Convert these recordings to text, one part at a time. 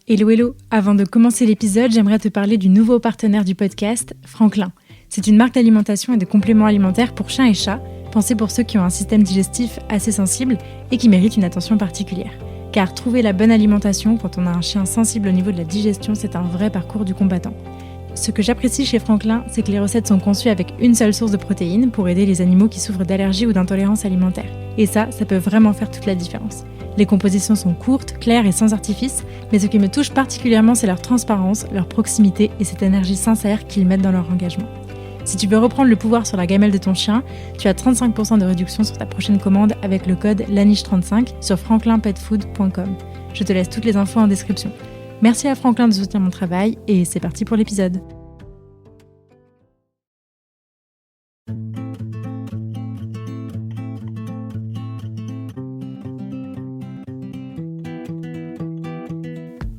Hello hello, avant de commencer l'épisode, j'aimerais te parler du nouveau partenaire du podcast, Franklin. C'est une marque d'alimentation et de compléments alimentaires pour chiens et chats, pensée pour ceux qui ont un système digestif assez sensible et qui méritent une attention particulière. Car trouver la bonne alimentation quand on a un chien sensible au niveau de la digestion, c'est un vrai parcours du combattant. Ce que j'apprécie chez Franklin, c'est que les recettes sont conçues avec une seule source de protéines pour aider les animaux qui souffrent d'allergies ou d'intolérance alimentaire. Et ça peut vraiment faire toute la différence. Les compositions sont courtes, claires et sans artifice, mais ce qui me touche particulièrement, c'est leur transparence, leur proximité et cette énergie sincère qu'ils mettent dans leur engagement. Si tu veux reprendre le pouvoir sur la gamelle de ton chien, tu as 35% de réduction sur ta prochaine commande avec le code LANICHE35 sur franklinpetfood.com. Je te laisse toutes les infos en description. Merci à Franklin de soutenir mon travail et c'est parti pour l'épisode.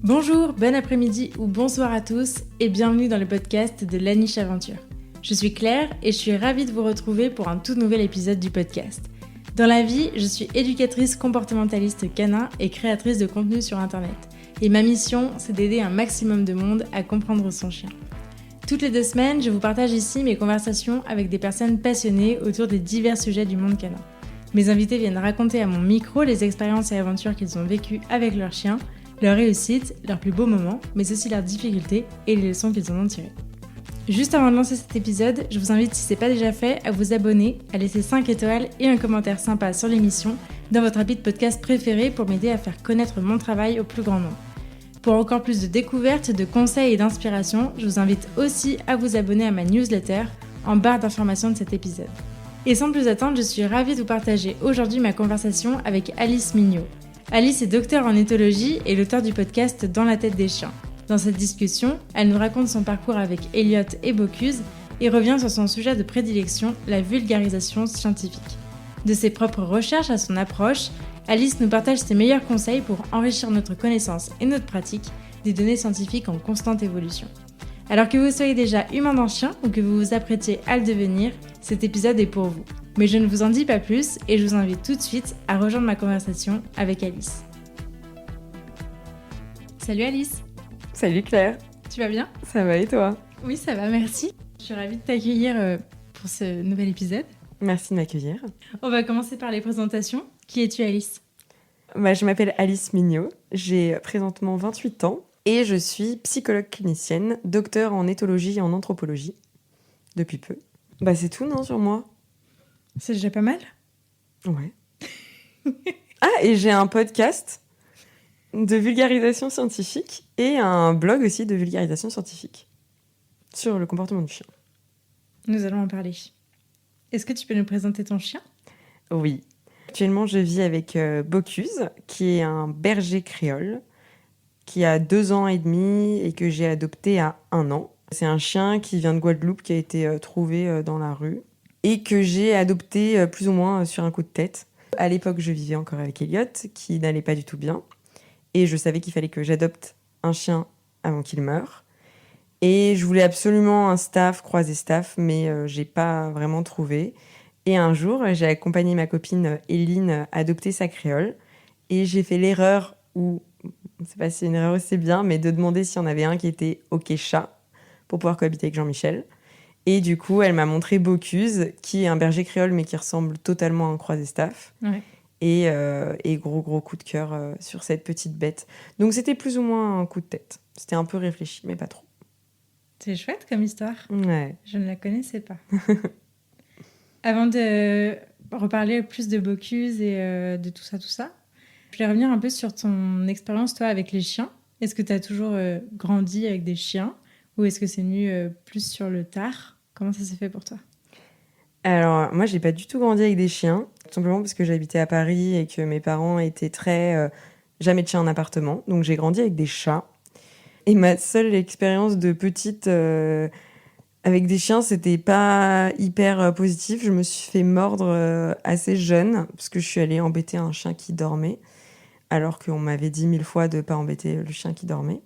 Bonjour, bon après-midi ou bonsoir à tous et bienvenue dans le podcast de La Niche Aventure. Je suis Claire et je suis ravie de vous retrouver pour un tout nouvel épisode du podcast. Dans la vie, je suis éducatrice comportementaliste canin et créatrice de contenu sur internet. Et ma mission, c'est d'aider un maximum de monde à comprendre son chien. Toutes les 2 semaines, je vous partage ici mes conversations avec des personnes passionnées autour des divers sujets du monde canin. Mes invités viennent raconter à mon micro les expériences et aventures qu'ils ont vécues avec leurs chiens, leurs réussites, leurs plus beaux moments, mais aussi leurs difficultés et les leçons qu'ils en ont tirées. Juste avant de lancer cet épisode, je vous invite, si ce n'est pas déjà fait, à vous abonner, à laisser 5 étoiles et un commentaire sympa sur l'émission dans votre appli de podcast préféré pour m'aider à faire connaître mon travail au plus grand nombre. Pour encore plus de découvertes, de conseils et d'inspiration, je vous invite aussi à vous abonner à ma newsletter en barre d'informations de cet épisode. Et sans plus attendre, je suis ravie de vous partager aujourd'hui ma conversation avec Alice Mignot. Alice est docteure en éthologie et l'auteure du podcast Dans la tête des chiens. Dans cette discussion, elle nous raconte son parcours avec Elliot et Bocuse et revient sur son sujet de prédilection, la vulgarisation scientifique. De ses propres recherches à son approche, Alice nous partage ses meilleurs conseils pour enrichir notre connaissance et notre pratique des données scientifiques en constante évolution. Alors que vous soyez déjà humain d'un chien ou que vous vous apprêtiez à le devenir, cet épisode est pour vous. Mais je ne vous en dis pas plus et je vous invite tout de suite à rejoindre ma conversation avec Alice. Salut Alice. Salut Claire. Tu vas bien ? Ça va et toi ? Oui, ça va, merci. Je suis ravie de t'accueillir pour ce nouvel épisode. Merci de m'accueillir. On va commencer par les présentations. Qui es-tu Alice ? Je m'appelle Alice Mignot, j'ai présentement 28 ans et je suis psychologue clinicienne, docteur en éthologie et en anthropologie depuis peu. C'est tout, non, sur moi ? C'est déjà pas mal ? Ouais. Et j'ai un podcast de vulgarisation scientifique et un blog aussi de vulgarisation scientifique sur le comportement du chien. Nous allons en parler. Est-ce que tu peux nous présenter ton chien ? Oui. Actuellement, je vis avec Bocuse, qui est un berger créole, qui a 2 ans et demi et que j'ai adopté à 1 an. C'est un chien qui vient de Guadeloupe, qui a été trouvé dans la rue et que j'ai adopté plus ou moins sur un coup de tête. À l'époque, je vivais encore avec Elliot, qui n'allait pas du tout bien. Et je savais qu'il fallait que j'adopte un chien avant qu'il meure. Et je voulais absolument un staff, croisé staff, mais j'ai pas vraiment trouvé. Et un jour, j'ai accompagné ma copine Eline adopter sa créole. Et j'ai fait l'erreur, ou je sais pas si c'est une erreur ou c'est bien, mais de demander s'il y en avait un qui était OK chat pour pouvoir cohabiter avec Jean-Michel. Et du coup, elle m'a montré Bocuse, qui est un berger créole, mais qui ressemble totalement à un croisé staff. Ouais. Et gros coup de cœur sur cette petite bête. Donc c'était plus ou moins un coup de tête. C'était un peu réfléchi, mais pas trop. C'est chouette comme histoire. Ouais. Je ne la connaissais pas. Avant de reparler plus de Bocuse et de tout ça, je voulais revenir un peu sur ton expérience, toi, avec les chiens. Est-ce que tu as toujours grandi avec des chiens ou est-ce que c'est venu plus sur le tard ? Comment ça s'est fait pour toi ? Alors, moi, j'ai pas du tout grandi avec des chiens, tout simplement parce que j'habitais à Paris et que mes parents étaient très... jamais de chien en appartement. Donc, j'ai grandi avec des chats. Et ma seule expérience de petite avec des chiens, c'était pas hyper positif. Je me suis fait mordre assez jeune, parce que je suis allée embêter un chien qui dormait, alors qu'on m'avait dit 1000 fois de pas embêter le chien qui dormait.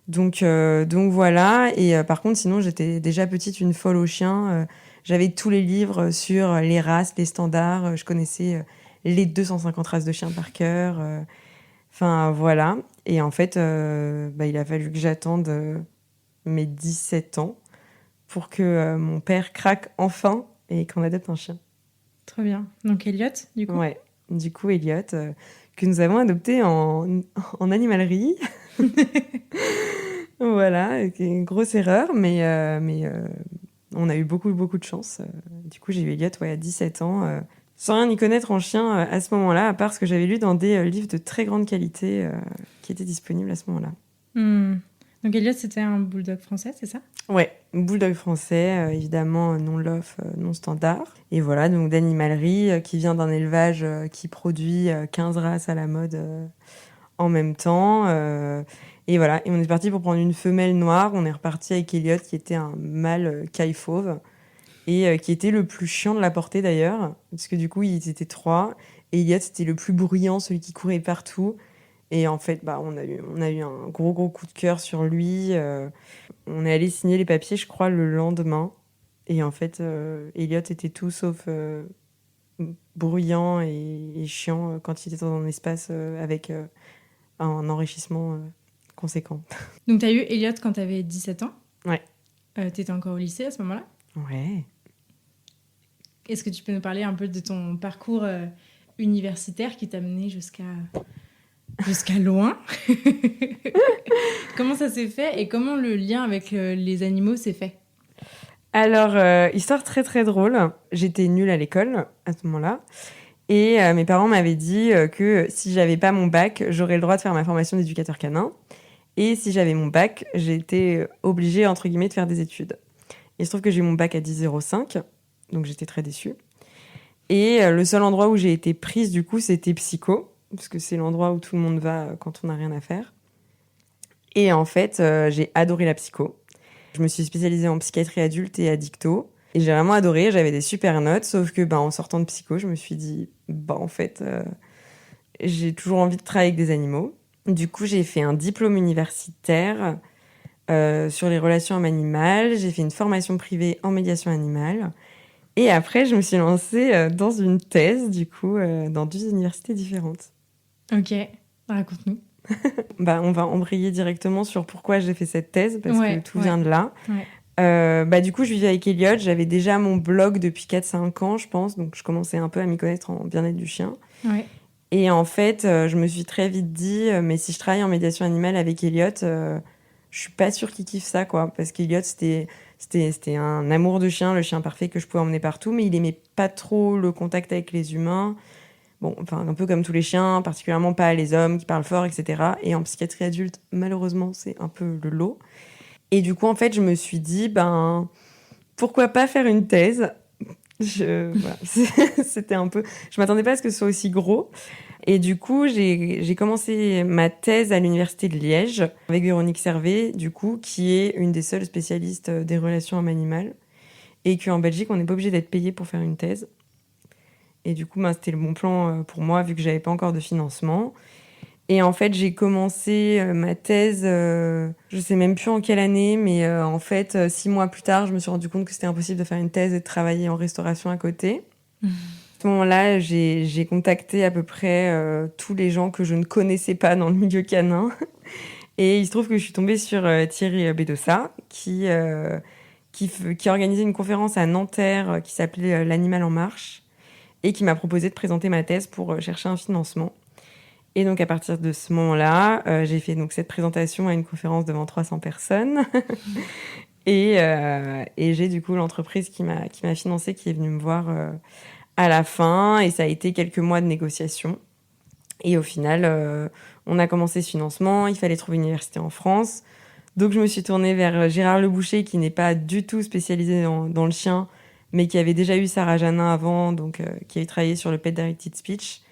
Donc voilà. Et par contre, sinon, j'étais déjà petite une folle aux chiens. J'avais tous les livres sur les races, les standards. Je connaissais les 250 races de chiens par cœur. Enfin, voilà. Et en fait, il a fallu que j'attende mes 17 ans pour que mon père craque enfin et qu'on adopte un chien. Trop bien. Donc Elliot, du coup. Ouais. Du coup, Elliot, que nous avons adopté en animalerie. Voilà, une grosse erreur, mais on a eu beaucoup, beaucoup de chance. Du coup, j'ai eu Elliot à 17 ans, sans rien y connaître en chien à ce moment-là, à part ce que j'avais lu dans des livres de très grande qualité qui étaient disponibles à ce moment-là. Donc Elliot, c'était un bulldog français, c'est ça? Ouais, bulldog français, évidemment non lof, non standard. Et voilà, donc d'animalerie qui vient d'un élevage qui produit 15 races à la mode en même temps. Et voilà, et on est parti pour prendre une femelle noire. On est reparti avec Elliot, qui était un mâle caille fauve, et qui était le plus chiant de la portée d'ailleurs, parce que du coup, ils étaient 3. Et Elliot, c'était le plus bruyant, celui qui courait partout. Et en fait, on a eu un gros, gros coup de cœur sur lui. On est allé signer les papiers, je crois, le lendemain. Et en fait, Elliot était tout sauf bruyant et chiant quand il était dans un espace avec un enrichissement conséquent. Donc t'as eu Elliot quand t'avais 17 ans? Ouais. T'étais encore au lycée à ce moment-là? Ouais. Est-ce que tu peux nous parler un peu de ton parcours universitaire qui t'a mené jusqu'à loin? Comment ça s'est fait et comment le lien avec les animaux s'est fait? Alors, histoire très très drôle. J'étais nulle à l'école à ce moment-là. Et mes parents m'avaient dit que si j'avais pas mon bac, j'aurais le droit de faire ma formation d'éducateur canin. Et si j'avais mon bac, j'étais obligée, entre guillemets, de faire des études. Il se trouve que j'ai eu mon bac à 10,05, donc j'étais très déçue. Et le seul endroit où j'ai été prise, du coup, c'était psycho, parce que c'est l'endroit où tout le monde va quand on n'a rien à faire. Et en fait, j'ai adoré la psycho. Je me suis spécialisée en psychiatrie adulte et addicto. Et j'ai vraiment adoré, j'avais des super notes, sauf que en sortant de psycho, je me suis dit, en fait, j'ai toujours envie de travailler avec des animaux. Du coup, j'ai fait un diplôme universitaire sur les relations animales. J'ai fait une formation privée en médiation animale. Et après, je me suis lancée dans une thèse, du coup, dans 2 universités différentes. Ok, raconte-nous. On va embrayer directement sur pourquoi j'ai fait cette thèse, parce que tout vient de là. Ouais. Du coup, je vivais avec Elliot. J'avais déjà mon blog depuis 4-5 ans, je pense. Donc, je commençais un peu à m'y connaître en bien-être du chien. Ouais. Et en fait, je me suis très vite dit, mais si je travaille en médiation animale avec Elliot, je suis pas sûre qu'il kiffe ça, quoi. Parce qu'Elliot, c'était un amour de chien, le chien parfait que je pouvais emmener partout, mais il aimait pas trop le contact avec les humains. Bon, enfin, un peu comme tous les chiens, particulièrement pas les hommes qui parlent fort, etc. Et en psychiatrie adulte, malheureusement, c'est un peu le lot. Et du coup, en fait, je me suis dit, pourquoi pas faire une thèse? Voilà, c'était un peu... Je m'attendais pas à ce que ce soit aussi gros. Et du coup, j'ai commencé ma thèse à l'université de Liège avec Véronique Servet, du coup, qui est une des seules spécialistes des relations homme-animal. Et qu'en Belgique, on n'est pas obligé d'être payé pour faire une thèse. Et du coup, c'était le bon plan pour moi, vu que j'avais pas encore de financement. Et en fait, j'ai commencé ma thèse, je sais même plus en quelle année, mais en fait, 6 mois plus tard, je me suis rendu compte que c'était impossible de faire une thèse et de travailler en restauration à côté. À ce moment-là, j'ai contacté à peu près tous les gens que je ne connaissais pas dans le milieu canin. Et il se trouve que je suis tombée sur Thierry Bedossa, qui a organisé une conférence à Nanterre qui s'appelait L'Animal en marche, et qui m'a proposé de présenter ma thèse pour chercher un financement. Et donc, à partir de ce moment-là, j'ai fait donc cette présentation à une conférence devant 300 personnes. et j'ai du coup l'entreprise qui m'a financée, qui est venue me voir à la fin. Et ça a été quelques mois de négociations. Et au final, on a commencé ce financement. Il fallait trouver une université en France. Donc, je me suis tournée vers Gérard Leboucher, qui n'est pas du tout spécialisé dans le chien, mais qui avait déjà eu Sarah Janin avant, donc qui avait travaillé sur le Pet Directed Speech.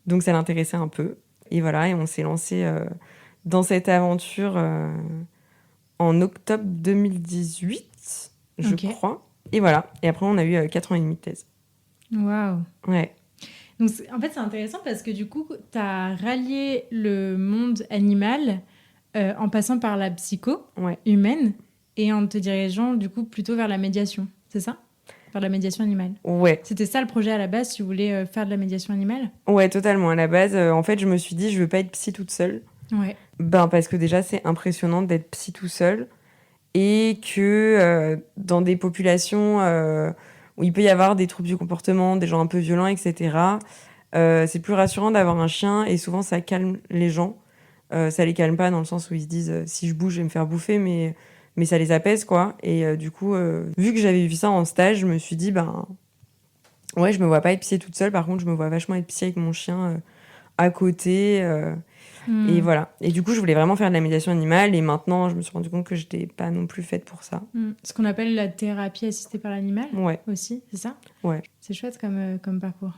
Donc, ça l'intéressait un peu. Et voilà, et on s'est lancé dans cette aventure en octobre 2018, je crois. Et voilà. Et après, on a eu 4 ans et demi de thèse. Waouh. Ouais. Donc, en fait, c'est intéressant parce que du coup, tu as rallié le monde animal en passant par la psycho humaine et en te dirigeant du coup plutôt vers la médiation. C'est ça? faire de la médiation animale. Ouais. C'était ça le projet à la base, tu voulais faire de la médiation animale? Ouais, totalement. À la base, en fait, je me suis dit, je veux pas être psy toute seule. Ouais. Parce que déjà, c'est impressionnant d'être psy tout seul et que dans des populations où il peut y avoir des troubles du comportement, des gens un peu violents, etc., c'est plus rassurant d'avoir un chien et souvent, ça calme les gens. Ça les calme pas dans le sens où ils se disent si je bouge, je vais me faire bouffer, mais ça les apaise, quoi. Et du coup, vu que j'avais vu ça en stage, je me suis dit, ouais, je me vois pas être psy toute seule. Par contre, je me vois vachement être psy avec mon chien à côté. Et voilà. Et du coup, je voulais vraiment faire de la médiation animale. Et maintenant, je me suis rendu compte que j'étais pas non plus faite pour ça. Ce qu'on appelle la thérapie assistée par l'animal. Ouais. Aussi, c'est ça? Ouais. C'est chouette comme parcours.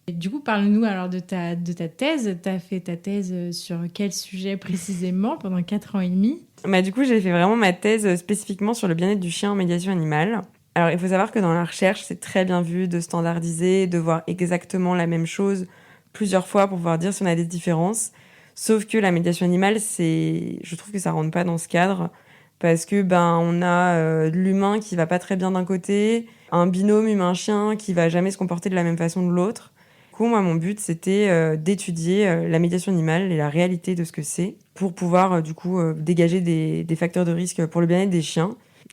Et du coup, parle-nous alors de ta thèse. Tu as fait ta thèse sur quel sujet précisément pendant 4 ans et demi? Du coup, j'ai fait vraiment ma thèse spécifiquement sur le bien-être du chien en médiation animale. Alors, il faut savoir que dans la recherche, c'est très bien vu de standardiser, de voir exactement la même chose plusieurs fois pour pouvoir dire si on a des différences. Sauf que la médiation animale, je trouve que ça rentre pas dans ce cadre parce que on a de l'humain qui va pas très bien d'un côté, un binôme humain-chien qui va jamais se comporter de la même façon de l'autre. Du coup, moi, mon but, c'était d'étudier la médiation animale et la réalité de ce que c'est pour pouvoir dégager des facteurs de risque pour le bien-être des chiens.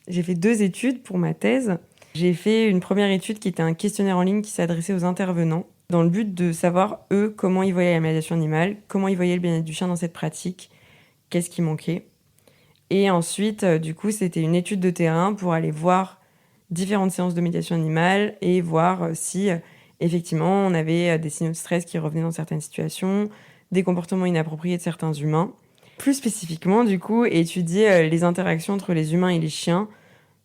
J'ai fait 2 études pour ma thèse. J'ai fait une première étude qui était un questionnaire en ligne qui s'adressait aux intervenants dans le but de savoir, eux, comment ils voyaient la médiation animale, comment ils voyaient le bien-être du chien dans cette pratique, qu'est-ce qui manquait. Et ensuite, c'était une étude de terrain pour aller voir différentes séances de médiation animale et voir si, effectivement, on avait des signaux de stress qui revenaient dans certaines situations, des comportements inappropriés de certains humains. Plus spécifiquement, étudier les interactions entre les humains et les chiens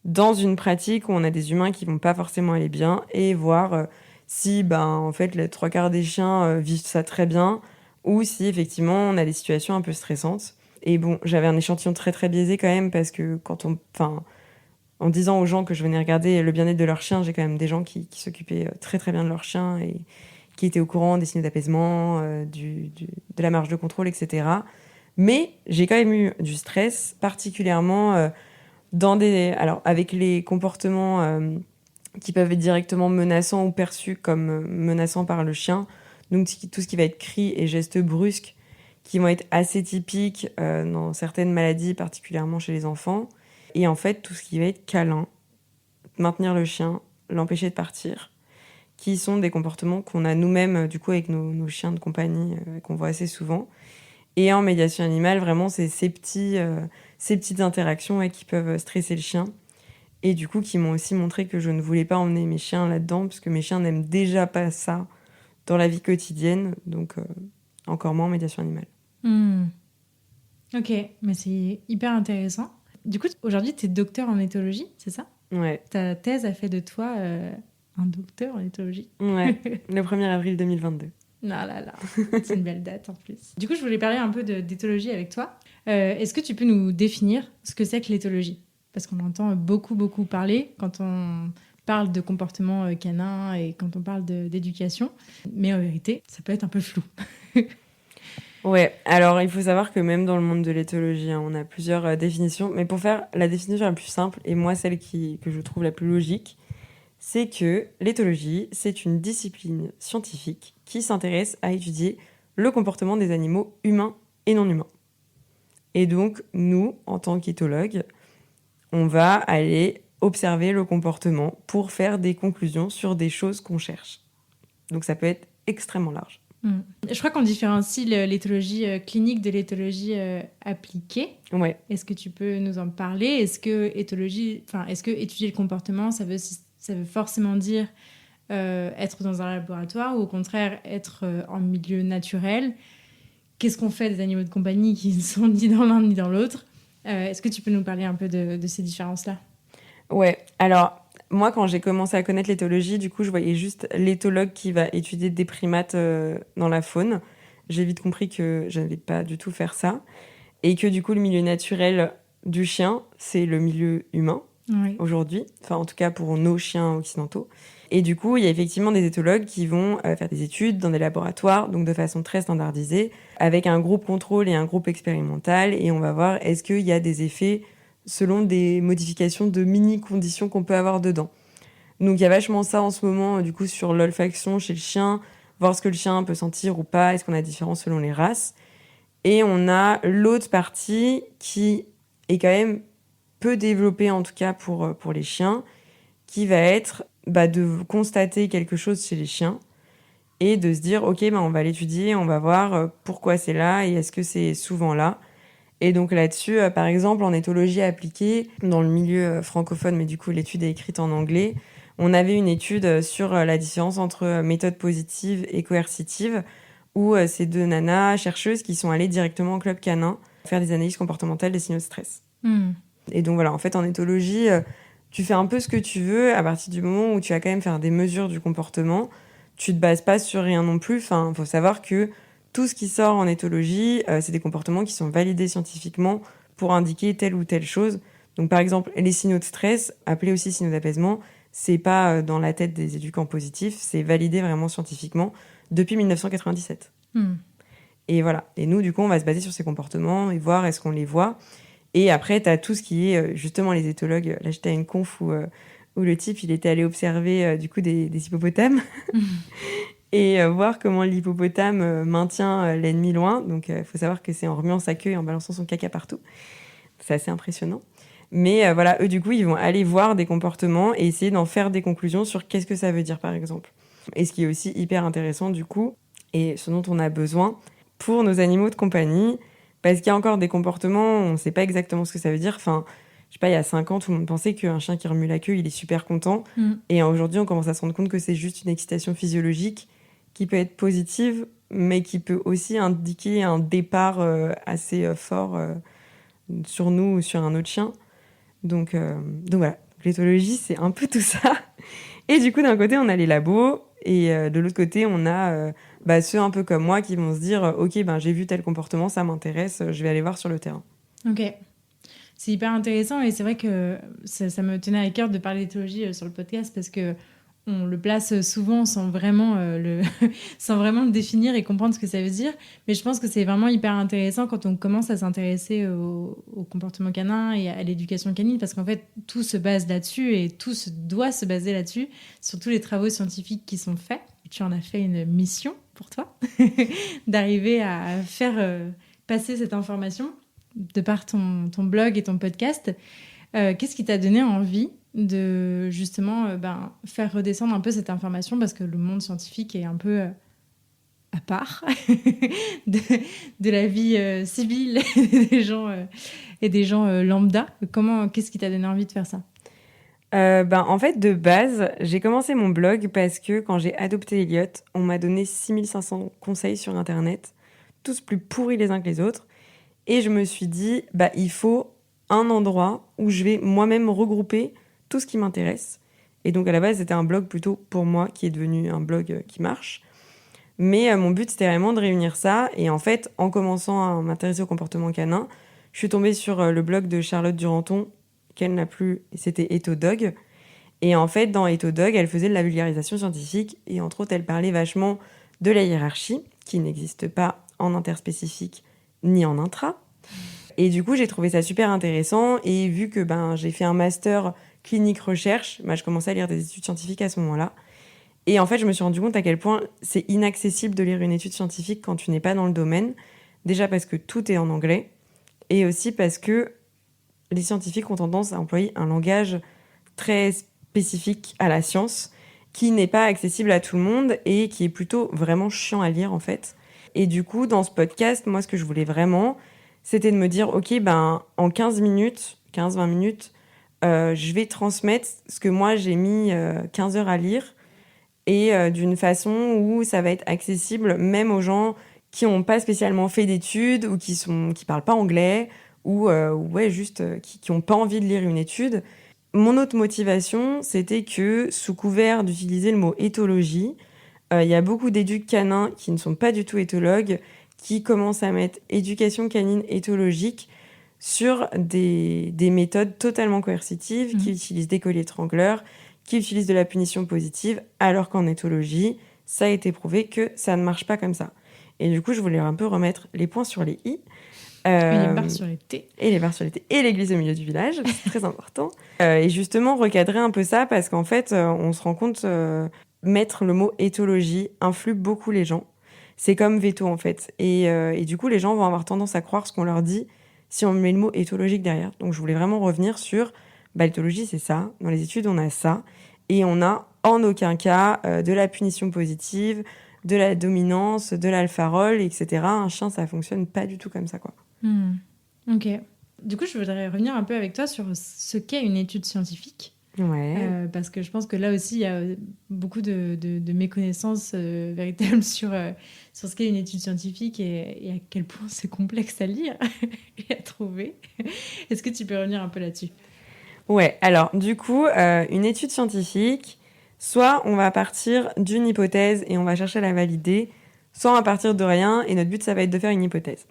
dans une pratique où on a des humains qui vont pas forcément aller bien et voir si, en fait, les 3/4 des chiens vivent ça très bien ou si, effectivement, on a des situations un peu stressantes. Et j'avais un échantillon très, très biaisé quand même parce que en disant aux gens que je venais regarder le bien-être de leur chien, j'ai quand même des gens qui s'occupaient très, très bien de leur chien et qui étaient au courant des signaux d'apaisement, de la marge de contrôle, etc. Mais j'ai quand même eu du stress, particulièrement avec les comportements qui peuvent être directement menaçants ou perçus comme menaçants par le chien. Donc tout ce qui va être cris et gestes brusques qui vont être assez typiques dans certaines maladies, particulièrement chez les enfants. Et en fait, tout ce qui va être câlin, maintenir le chien, l'empêcher de partir, qui sont des comportements qu'on a nous-mêmes avec nos chiens de compagnie, qu'on voit assez souvent. Et en médiation animale, vraiment, c'est ces petites interactions qui peuvent stresser le chien. Et qui m'ont aussi montré que je ne voulais pas emmener mes chiens là-dedans, parce que mes chiens n'aiment déjà pas ça dans la vie quotidienne, donc encore moins en médiation animale. Ok, mais c'est hyper intéressant. Du coup, aujourd'hui, tu es docteur en éthologie, c'est ça? Ouais. Ta thèse a fait de toi un docteur en éthologie. Ouais, le 1er avril 2022. Ah là là, c'est une belle date en plus. Du coup, je voulais parler un peu d'éthologie avec toi. Est-ce que tu peux nous définir ce que c'est que l'éthologie? Parce qu'on entend beaucoup, beaucoup parler quand on parle de comportement canin et quand on parle d'éducation. Mais en vérité, ça peut être un peu flou. Ouais, alors il faut savoir que même dans le monde de l'éthologie, on a plusieurs définitions. Mais pour faire la définition la plus simple, et moi celle que je trouve la plus logique, c'est que l'éthologie, c'est une discipline scientifique qui s'intéresse à étudier le comportement des animaux humains et non humains. Et donc, nous, en tant qu'éthologues, on va aller observer le comportement pour faire des conclusions sur des choses qu'on cherche. Donc ça peut être extrêmement large. Je crois qu'on différencie l'éthologie clinique de l'éthologie appliquée. Ouais. Est-ce que tu peux nous en parler? Est-ce que étudier le comportement, ça veut forcément dire être dans un laboratoire ou au contraire être en milieu naturel? Qu'est-ce qu'on fait des animaux de compagnie qui ne sont ni dans l'un ni dans l'autre? Est-ce que tu peux nous parler un peu de ces différences-là? Ouais, alors moi quand j'ai commencé à connaître l'éthologie, je voyais juste l'éthologue qui va étudier des primates dans la faune. J'ai vite compris que je n'allais pas du tout faire ça. Et que le milieu naturel du chien, c'est le milieu humain aujourd'hui. Enfin en tout cas pour nos chiens occidentaux. Et il y a effectivement des éthologues qui vont faire des études dans des laboratoires, donc de façon très standardisée, avec un groupe contrôle et un groupe expérimental. Et on va voir est-ce qu'il y a des effets selon des modifications de mini-conditions qu'on peut avoir dedans. Donc il y a vachement ça en ce moment, du coup, sur l'olfaction chez le chien, voir ce que le chien peut sentir ou pas, est-ce qu'on a différent selon les races. Et on a l'autre partie qui est quand même peu développée, en tout cas pour les chiens, qui va être de constater quelque chose chez les chiens et de se dire, ok, on va l'étudier, on va voir pourquoi c'est là et est-ce que c'est souvent là. Et donc là-dessus, par exemple, en éthologie appliquée, dans le milieu francophone, mais du coup l'étude est écrite en anglais, on avait une étude sur la différence entre méthode positive et coercitive, où ces deux nanas chercheuses qui sont allées directement au club canin faire des analyses comportementales des signaux de stress. Et donc voilà, en fait, en éthologie, tu fais un peu ce que tu veux à partir du moment où tu vas quand même faire des mesures du comportement. Tu te bases pas sur rien non plus. Enfin, faut savoir que tout ce qui sort en éthologie, c'est des comportements qui sont validés scientifiquement pour indiquer telle ou telle chose. Donc par exemple, les signaux de stress, appelés aussi signaux d'apaisement, c'est pas dans la tête des éducants positifs, c'est validé vraiment scientifiquement depuis 1997. Et voilà. Et nous, du coup, on va se baser sur ces comportements et voir est-ce qu'on les voit. Et après, tu as tout ce qui est justement les éthologues. Là, j'étais à une conf où le type, il était allé observer du coup des hippopotames et voir comment l'hippopotame maintient l'ennemi loin. Donc, il faut savoir que c'est en remuant sa queue et en balançant son caca partout. C'est assez impressionnant. Mais voilà, eux, du coup, ils vont aller voir des comportements et essayer d'en faire des conclusions sur qu'est-ce que ça veut dire, par exemple. Et ce qui est aussi hyper intéressant, du coup, et ce dont on a besoin pour nos animaux de compagnie, parce qu'il y a encore des comportements, on ne sait pas exactement ce que ça veut dire. Enfin, je sais pas, il y a 5 ans, tout le monde pensait qu'un chien qui remue la queue, il est super content. Et aujourd'hui, on commence à se rendre compte que c'est juste une excitation physiologique qui peut être positive, mais qui peut aussi indiquer un départ assez fort sur nous ou sur un autre chien. Donc voilà, l'éthologie, c'est un peu tout ça. Et du coup, d'un côté, on a les labos, et de l'autre côté, on a ceux un peu comme moi qui vont se dire ok, j'ai vu tel comportement, ça m'intéresse, je vais aller voir sur le terrain. Ok. C'est hyper intéressant et c'est vrai que ça me tenait à cœur de parler d'éthologie sur le podcast parce que on le place souvent sans vraiment, sans vraiment le définir et comprendre ce que ça veut dire. Mais je pense que c'est vraiment hyper intéressant quand on commence à s'intéresser au comportement canin et à l'éducation canine parce qu'en fait, tout se base là-dessus et tout doit se baser là-dessus, sur tous les travaux scientifiques qui sont faits. Et tu en as fait une mission pour toi, d'arriver à faire passer cette information de par ton blog et ton podcast. Qu'est-ce qui t'a donné envie de justement faire redescendre un peu cette information parce que le monde scientifique est un peu à part de la vie civile des gens, et des gens lambda. Qu'est-ce qui t'a donné envie de faire ça? En fait, de base, j'ai commencé mon blog parce que quand j'ai adopté Elliot, on m'a donné 6500 conseils sur Internet, tous plus pourris les uns que les autres. Et je me suis dit, il faut un endroit où je vais moi-même regrouper tout ce qui m'intéresse. Et donc, à la base, c'était un blog plutôt pour moi, qui est devenu un blog qui marche. Mais mon but, c'était vraiment de réunir ça. Et en fait, en commençant à m'intéresser au comportement canin, je suis tombée sur le blog de Charlotte Duranton, qu'elle n'a plus, c'était Ethodog. Et en fait, dans Ethodog, elle faisait de la vulgarisation scientifique. Et entre autres, elle parlait vachement de la hiérarchie, qui n'existe pas en interspécifique ni en intra. Et du coup, j'ai trouvé ça super intéressant. Et vu que j'ai fait un master clinique recherche, je commençais à lire des études scientifiques à ce moment-là. Et en fait, je me suis rendu compte à quel point c'est inaccessible de lire une étude scientifique quand tu n'es pas dans le domaine. Déjà parce que tout est en anglais. Et aussi parce que les scientifiques ont tendance à employer un langage très spécifique à la science qui n'est pas accessible à tout le monde et qui est plutôt vraiment chiant à lire, en fait. Et du coup, dans ce podcast, moi, ce que je voulais vraiment, c'était de me dire, ok, en 15-20 minutes, je vais transmettre ce que moi, j'ai mis 15 heures à lire et d'une façon où ça va être accessible même aux gens qui n'ont pas spécialement fait d'études ou qui parlent pas anglais ou qui n'ont pas envie de lire une étude. Mon autre motivation, c'était que sous couvert d'utiliser le mot éthologie, il y a beaucoup d'éducs canins qui ne sont pas du tout éthologues, qui commencent à mettre éducation canine éthologique sur des méthodes totalement coercitives, qui utilisent des colliers étrangleurs, qui utilisent de la punition positive, alors qu'en éthologie, ça a été prouvé que ça ne marche pas comme ça. Et du coup, je voulais un peu remettre les points sur les i Et les barres sur les T. Et les barres sur les T. Et l'église au milieu du village, c'est très important. Et justement, recadrer un peu ça, parce qu'en fait, on se rend compte, mettre le mot éthologie influe beaucoup les gens. C'est comme veto, en fait. Et du coup, les gens vont avoir tendance à croire ce qu'on leur dit si on met le mot éthologique derrière. Donc, je voulais vraiment revenir sur, l'éthologie, c'est ça. Dans les études, on a ça. Et on n'a en aucun cas de la punition positive, de la dominance, de l'alpha-rôle, etc. Un chien, ça fonctionne pas du tout comme ça, quoi. Ok. Du coup, je voudrais revenir un peu avec toi sur ce qu'est une étude scientifique. Ouais. Parce que je pense que là aussi, il y a beaucoup de méconnaissances véritables sur ce qu'est une étude scientifique et à quel point c'est complexe à lire et à trouver. Est-ce que tu peux revenir un peu là-dessus ? Ouais, alors du coup, une étude scientifique, soit on va partir d'une hypothèse et on va chercher à la valider, soit on va partir de rien et notre but, ça va être de faire une hypothèse.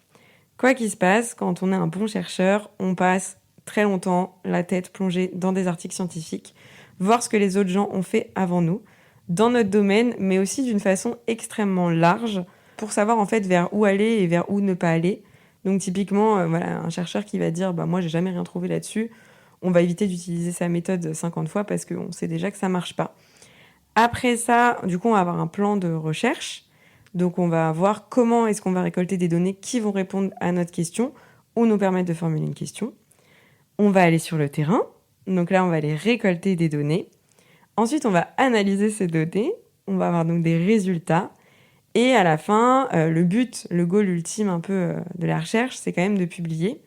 Quoi qu'il se passe, quand on est un bon chercheur, on passe très longtemps la tête plongée dans des articles scientifiques, voir ce que les autres gens ont fait avant nous, dans notre domaine, mais aussi d'une façon extrêmement large, pour savoir en fait vers où aller et vers où ne pas aller. Donc typiquement, un chercheur qui va dire moi j'ai jamais rien trouvé là-dessus, on va éviter d'utiliser sa méthode 50 fois parce qu'on sait déjà que ça marche pas. Après ça, du coup, on va avoir un plan de recherche. Donc, on va voir comment est-ce qu'on va récolter des données qui vont répondre à notre question ou nous permettre de formuler une question. On va aller sur le terrain. Donc là, on va aller récolter des données. Ensuite, on va analyser ces données. On va avoir donc des résultats. Et à la fin, le but, le goal ultime un peu de la recherche, c'est quand même de publier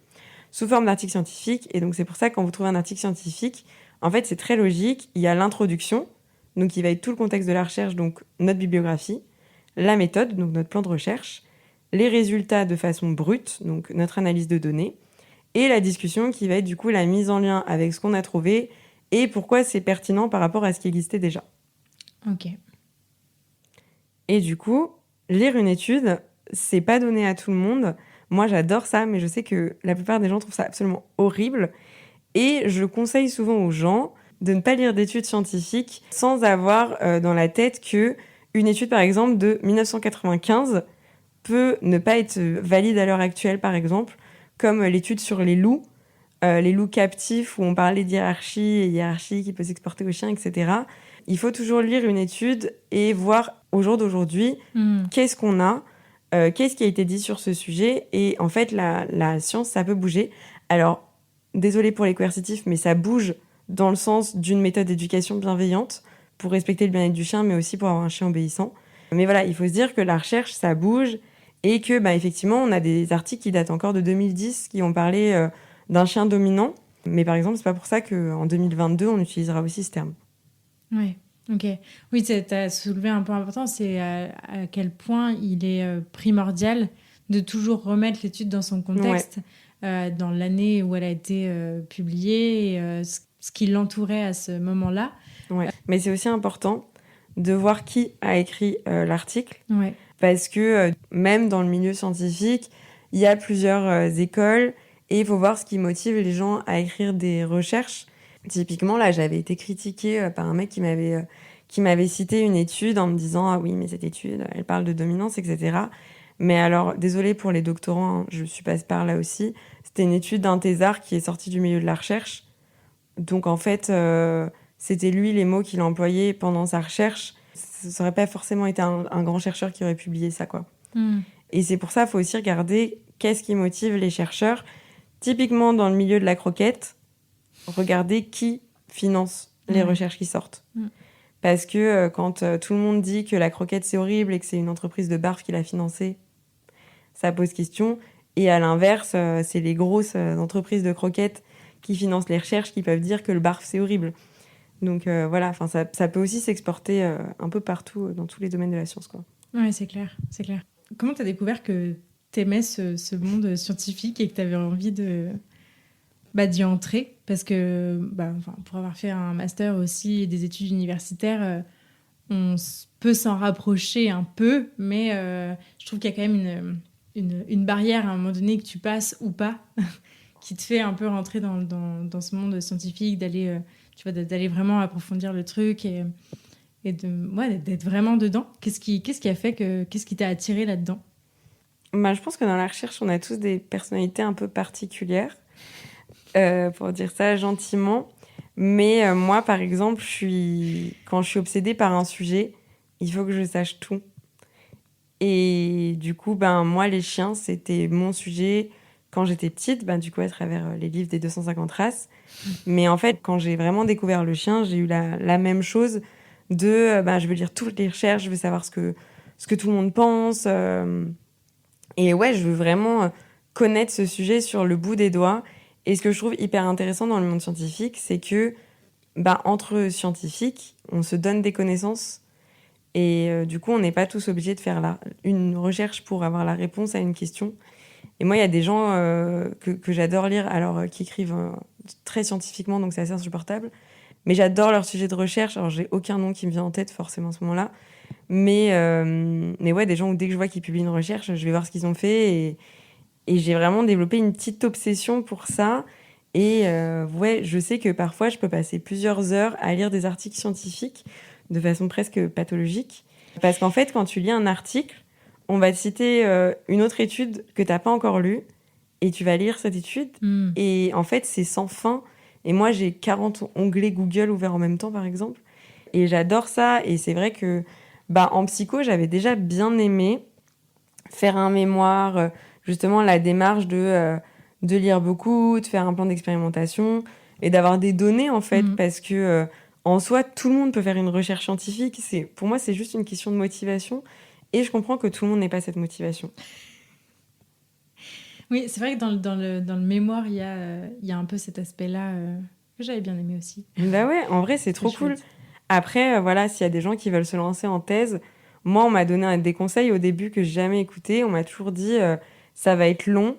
sous forme d'article scientifique. Et donc, c'est pour ça que quand vous trouvez un article scientifique, en fait, c'est très logique. Il y a l'introduction, donc qui va être tout le contexte de la recherche, donc notre bibliographie, la méthode, donc notre plan de recherche, les résultats de façon brute, donc notre analyse de données, et la discussion qui va être du coup la mise en lien avec ce qu'on a trouvé et pourquoi c'est pertinent par rapport à ce qui existait déjà. Ok. Et du coup, lire une étude, c'est pas donné à tout le monde. Moi, j'adore ça, mais je sais que la plupart des gens trouvent ça absolument horrible. Et je conseille souvent aux gens de ne pas lire d'études scientifiques sans avoir dans la tête que une étude, par exemple, de 1995 peut ne pas être valide à l'heure actuelle, par exemple, comme l'étude sur les loups captifs où on parlait d'hiérarchie et hiérarchie qui peut s'exporter aux chiens, etc. Il faut toujours lire une étude et voir au jour d'aujourd'hui qu'est-ce qu'on a, qu'est-ce qui a été dit sur ce sujet. Et en fait, la science, ça peut bouger. Alors, désolée pour les coercitifs, mais ça bouge dans le sens d'une méthode d'éducation bienveillante pour respecter le bien-être du chien, mais aussi pour avoir un chien obéissant. Mais voilà, il faut se dire que la recherche, ça bouge et que, effectivement, on a des articles qui datent encore de 2010 qui ont parlé d'un chien dominant. Mais par exemple, c'est pas pour ça qu'en 2022, on utilisera aussi ce terme. Ouais, ok. Oui, tu as soulevé un point important, c'est à quel point il est primordial de toujours remettre l'étude dans son contexte, dans l'année où elle a été publiée, et ce qui l'entourait à ce moment-là. Ouais. Mais c'est aussi important de voir qui a écrit l'article, Ouais. parce que même dans le milieu scientifique, il y a plusieurs écoles, et il faut voir ce qui motive les gens à écrire des recherches. Typiquement, là, j'avais été critiquée par un mec qui m'avait cité une étude en me disant « Ah oui, mais cette étude, elle parle de dominance, etc. » Mais alors, désolée pour les doctorants, hein, je suis passée par là aussi. C'était une étude d'un thésard qui est sorti du milieu de la recherche. Donc, en fait, c'était lui les mots qu'il a employés pendant sa recherche. Ce serait pas forcément été un grand chercheur qui aurait publié ça, quoi. Et c'est pour ça qu'il faut aussi regarder qu'est-ce qui motive les chercheurs. Typiquement, dans le milieu de la croquette, regardez qui finance les recherches qui sortent. Parce que quand tout le monde dit que la croquette c'est horrible et que c'est une entreprise de barf qui l'a financée, ça pose question. Et à l'inverse, c'est les grosses entreprises de croquettes qui financent les recherches qui peuvent dire que le barf c'est horrible. Donc voilà, ça peut aussi s'exporter un peu partout dans tous les domaines de la science, quoi. Ouais, c'est clair, c'est clair. Comment tu as découvert que t'aimais ce monde scientifique et que tu avais envie d'y entrer? Parce que pour avoir fait un master aussi et des études universitaires, on peut s'en rapprocher un peu, mais je trouve qu'il y a quand même une barrière à un moment donné que tu passes ou pas, qui te fait un peu rentrer dans ce monde scientifique, d'aller vraiment approfondir le truc et d'être vraiment dedans. Qu'est-ce qui a fait qu'est-ce qui t'a attiré là-dedans? Bah, je pense que dans la recherche, on a tous des personnalités un peu particulières, pour dire ça gentiment. Mais moi, par exemple, quand je suis obsédée par un sujet, il faut que je sache tout. Et du coup, ben, moi, les chiens, c'était mon sujet quand j'étais petite, ben, du coup, à travers les livres des 250 races. Mais en fait, quand j'ai vraiment découvert le chien, j'ai eu la même chose ben, je veux lire toutes les recherches, je veux savoir ce que tout le monde pense. Et ouais, je veux vraiment connaître ce sujet sur le bout des doigts. Et ce que je trouve hyper intéressant dans le monde scientifique, c'est que ben, entre scientifiques, on se donne des connaissances. Et du coup, on n'est pas tous obligés de faire une recherche pour avoir la réponse à une question. Et moi, il y a des gens que j'adore lire, alors qui écrivent très scientifiquement, donc c'est assez insupportable. Mais j'adore leur sujet de recherche. Alors, j'ai aucun nom qui me vient en tête forcément à ce moment-là. Mais ouais, des gens où dès que je vois qu'ils publient une recherche, je vais voir ce qu'ils ont fait. Et j'ai vraiment développé une petite obsession pour ça. Et ouais, je sais que parfois, je peux passer plusieurs heures à lire des articles scientifiques de façon presque pathologique. Parce qu'en fait, quand tu lis un article, on va te citer une autre étude que tu n'as pas encore lue. Et tu vas lire cette étude. Et en fait, c'est sans fin. Et moi, j'ai 40 onglets Google ouverts en même temps, par exemple. Et j'adore ça. Et c'est vrai que bah, en psycho, j'avais déjà bien aimé faire un mémoire, justement la démarche de lire beaucoup, de faire un plan d'expérimentation et d'avoir des données, en fait, parce que en soi, tout le monde peut faire une recherche scientifique. Pour moi, c'est juste une question de motivation. Et je comprends que tout le monde n'ait pas cette motivation. Oui, c'est vrai que dans le mémoire, il y a un peu cet aspect-là que j'avais bien aimé aussi. Bah ouais, en vrai, c'est trop cool. Chouette. Après, voilà, s'il y a des gens qui veulent se lancer en thèse, moi, on m'a donné des conseils au début que j'ai jamais écoutés. On m'a toujours dit, ça va être long,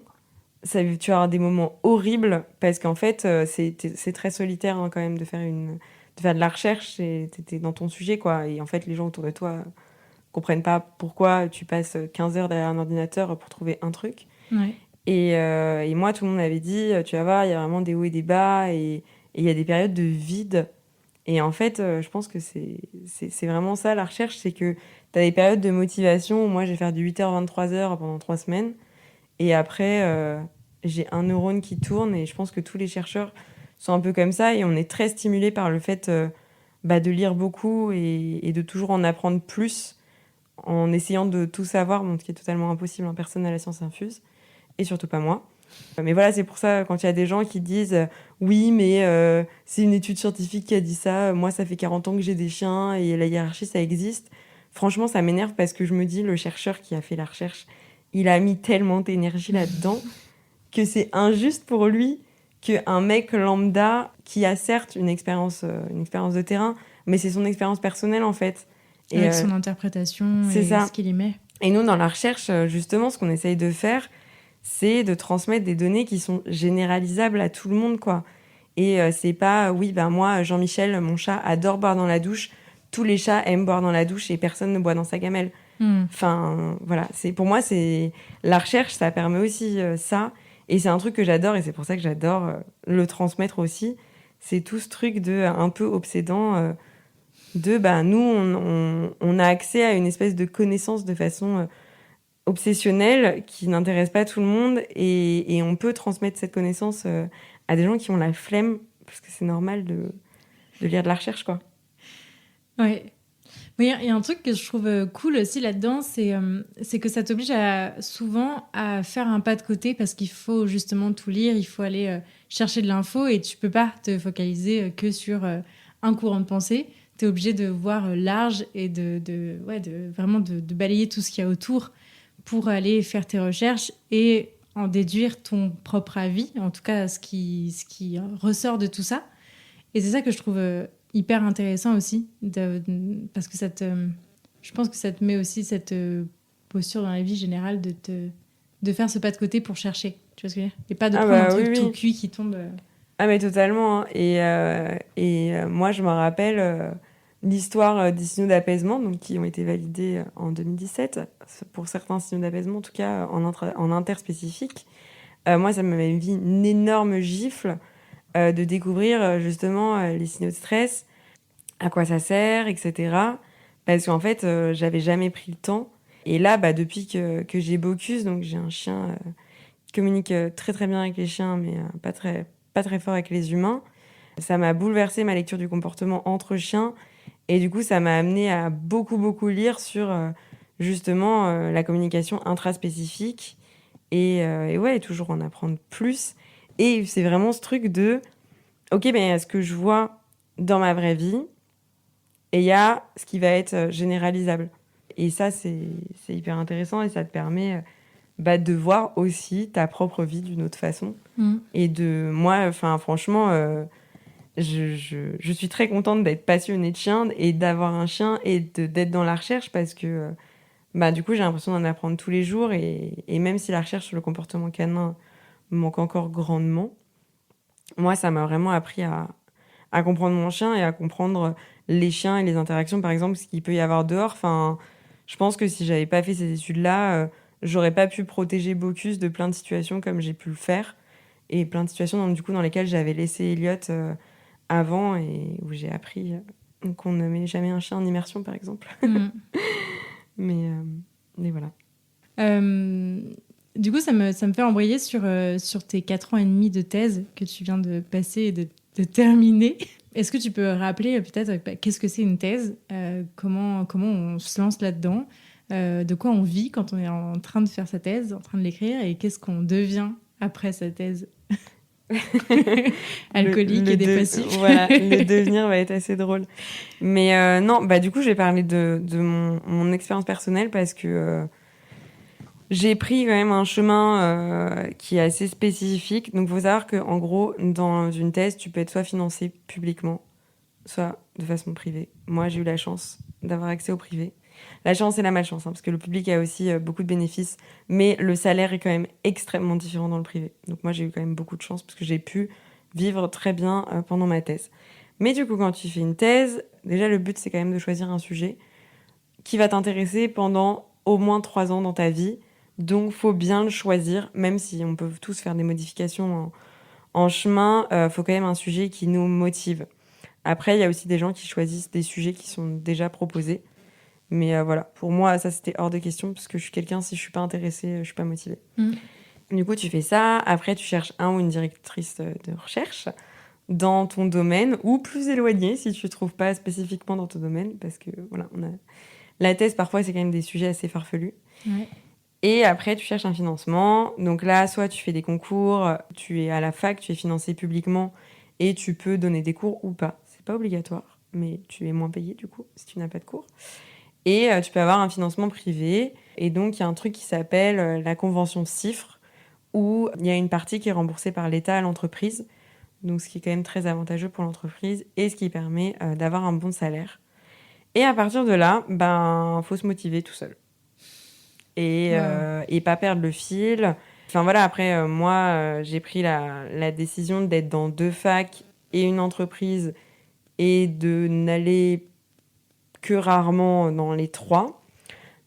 tu vas avoir des moments horribles, parce qu'en fait, c'est très solitaire hein, quand même de faire de la recherche, t'es dans ton sujet, quoi. Et en fait, les gens autour de toi comprennent pas pourquoi tu passes 15 heures derrière un ordinateur pour trouver un truc. Ouais. Et moi, tout le monde m'avait dit, tu vas voir, il y a vraiment des hauts et des bas, et il y a des périodes de vide. Et en fait, je pense que c'est vraiment ça, la recherche, c'est que tu as des périodes de motivation où moi, je vais faire du 8h, 23h pendant 3 semaines. Et après, j'ai un neurone qui tourne, et je pense que tous les chercheurs sont un peu comme ça, et on est très stimulés par le fait bah, de lire beaucoup et de toujours en apprendre plus en essayant de tout savoir, bon, ce qui est totalement impossible, hein, personne n'a la science infuse. Et surtout pas moi. Mais voilà, c'est pour ça, quand il y a des gens qui disent oui, mais c'est une étude scientifique qui a dit ça, moi ça fait 40 ans que j'ai des chiens et la hiérarchie ça existe. Franchement, ça m'énerve parce que je me dis, le chercheur qui a fait la recherche, il a mis tellement d'énergie là-dedans que c'est injuste pour lui qu'un mec lambda qui a certes une expérience de terrain, mais c'est son expérience personnelle en fait. Et avec son interprétation c'est et ça. Ce qu'il y met. Et nous, dans la recherche, justement, ce qu'on essaye de faire, c'est de transmettre des données qui sont généralisables à tout le monde, quoi. Et c'est pas, oui, ben moi, Jean-Michel, mon chat, adore boire dans la douche. Tous les chats aiment boire dans la douche et personne ne boit dans sa gamelle. Enfin, voilà. Pour moi, la recherche, ça permet aussi ça. Et c'est un truc que j'adore et c'est pour ça que j'adore le transmettre aussi. C'est tout ce truc un peu obsédant bah, nous, on a accès à une espèce de connaissance de façon obsessionnelle qui n'intéresse pas tout le monde et on peut transmettre cette connaissance à des gens qui ont la flemme parce que c'est normal de lire de la recherche, quoi. Ouais. Mais il y a un truc que je trouve cool aussi là-dedans, c'est que ça t'oblige souvent à faire un pas de côté parce qu'il faut justement tout lire, il faut aller chercher de l'info et tu peux pas te focaliser que sur un courant de pensée. Tu es obligé de voir large et vraiment de balayer tout ce qu'il y a autour pour aller faire tes recherches et en déduire ton propre avis, en tout cas ce qui ressort de tout ça. Et c'est ça que je trouve hyper intéressant aussi, parce que je pense que ça te met aussi cette posture dans la vie générale de faire ce pas de côté pour chercher. Tu vois ce que je veux dire ? Et pas de prendre un truc tout cuit qui tombe. Ah mais totalement. Hein. Et moi, je me rappelle l'histoire des signaux d'apaisement donc, qui ont été validés en 2017, pour certains signaux d'apaisement, en tout cas en interspécifique. Moi, ça m'avait mis une énorme gifle de découvrir justement les signaux de stress, à quoi ça sert, etc. Parce qu'en fait, j'avais jamais pris le temps. Et là, depuis que j'ai Bocuse, donc j'ai un chien qui communique très très bien avec les chiens, mais pas très fort avec les humains, ça m'a bouleversé ma lecture du comportement entre chiens. Et du coup, ça m'a amené à beaucoup, beaucoup lire sur justement la communication intraspécifique. Et ouais, toujours en apprendre plus. Et c'est vraiment ce truc de, ok, il y a ce que je vois dans ma vraie vie, et il y a ce qui va être généralisable. Et ça, c'est hyper intéressant et ça te permet de voir aussi ta propre vie d'une autre façon. Et moi, franchement, je suis très contente d'être passionnée de chien et d'avoir un chien et d'être dans la recherche parce que du coup, j'ai l'impression d'en apprendre tous les jours. Et même si la recherche sur le comportement canin me manque encore grandement, moi, ça m'a vraiment appris à comprendre mon chien et à comprendre les chiens et les interactions, par exemple, ce qu'il peut y avoir dehors. Enfin, je pense que si j'avais pas fait ces études-là, j'aurais pas pu protéger Bocuse de plein de situations comme j'ai pu le faire. Et plein de situations, dans lesquelles j'avais laissé Elliot avant et où j'ai appris qu'on ne met jamais un chien en immersion, par exemple. mais voilà. Du coup, ça me fait embrayer sur tes 4 ans et demi de thèse que tu viens de passer et de terminer. Est-ce que tu peux rappeler peut-être qu'est-ce que c'est une thèse, comment on se lance là-dedans, de quoi on vit quand on est en train de faire sa thèse, en train de l'écrire, et qu'est-ce qu'on devient après sa thèse? Alcoolique et dépressif. Voilà, le devenir va être assez drôle. Mais non, du coup, je vais parler de mon expérience personnelle parce que j'ai pris quand même un chemin qui est assez spécifique. Donc, il faut savoir qu'en gros, dans une thèse, tu peux être soit financé publiquement, soit de façon privée. Moi, j'ai eu la chance d'avoir accès au privé. La chance et la malchance, parce que le public a aussi beaucoup de bénéfices, mais le salaire est quand même extrêmement différent dans le privé. Donc moi, j'ai eu quand même beaucoup de chance parce que j'ai pu vivre très bien pendant ma thèse. Mais du coup, quand tu fais une thèse, déjà, le but, c'est quand même de choisir un sujet qui va t'intéresser pendant au moins 3 ans dans ta vie. Donc, faut bien le choisir, même si on peut tous faire des modifications en chemin, faut quand même un sujet qui nous motive. Après, il y a aussi des gens qui choisissent des sujets qui sont déjà proposés. Mais voilà, pour moi, ça, c'était hors de question, parce que je suis quelqu'un, si je suis pas intéressée, je suis pas motivée. Du coup, tu fais ça. Après, tu cherches un ou une directrice de recherche dans ton domaine, ou plus éloigné, si tu ne trouves pas spécifiquement dans ton domaine, parce que voilà, la thèse, parfois, c'est quand même des sujets assez farfelus. Ouais. Et après, tu cherches un financement. Donc là, soit tu fais des concours, tu es à la fac, tu es financé publiquement, et tu peux donner des cours ou pas. C'est pas obligatoire, mais tu es moins payé, du coup, si tu n'as pas de cours. Et tu peux avoir un financement privé. Et donc, il y a un truc qui s'appelle la convention CIFRE, où il y a une partie qui est remboursée par l'État à l'entreprise. Donc, ce qui est quand même très avantageux pour l'entreprise et ce qui permet d'avoir un bon salaire. Et à partir de là, faut se motiver tout seul. Et pas perdre le fil. Enfin, voilà, après, moi, j'ai pris la décision d'être dans 2 facs et une entreprise et de n'aller que rarement dans les 3.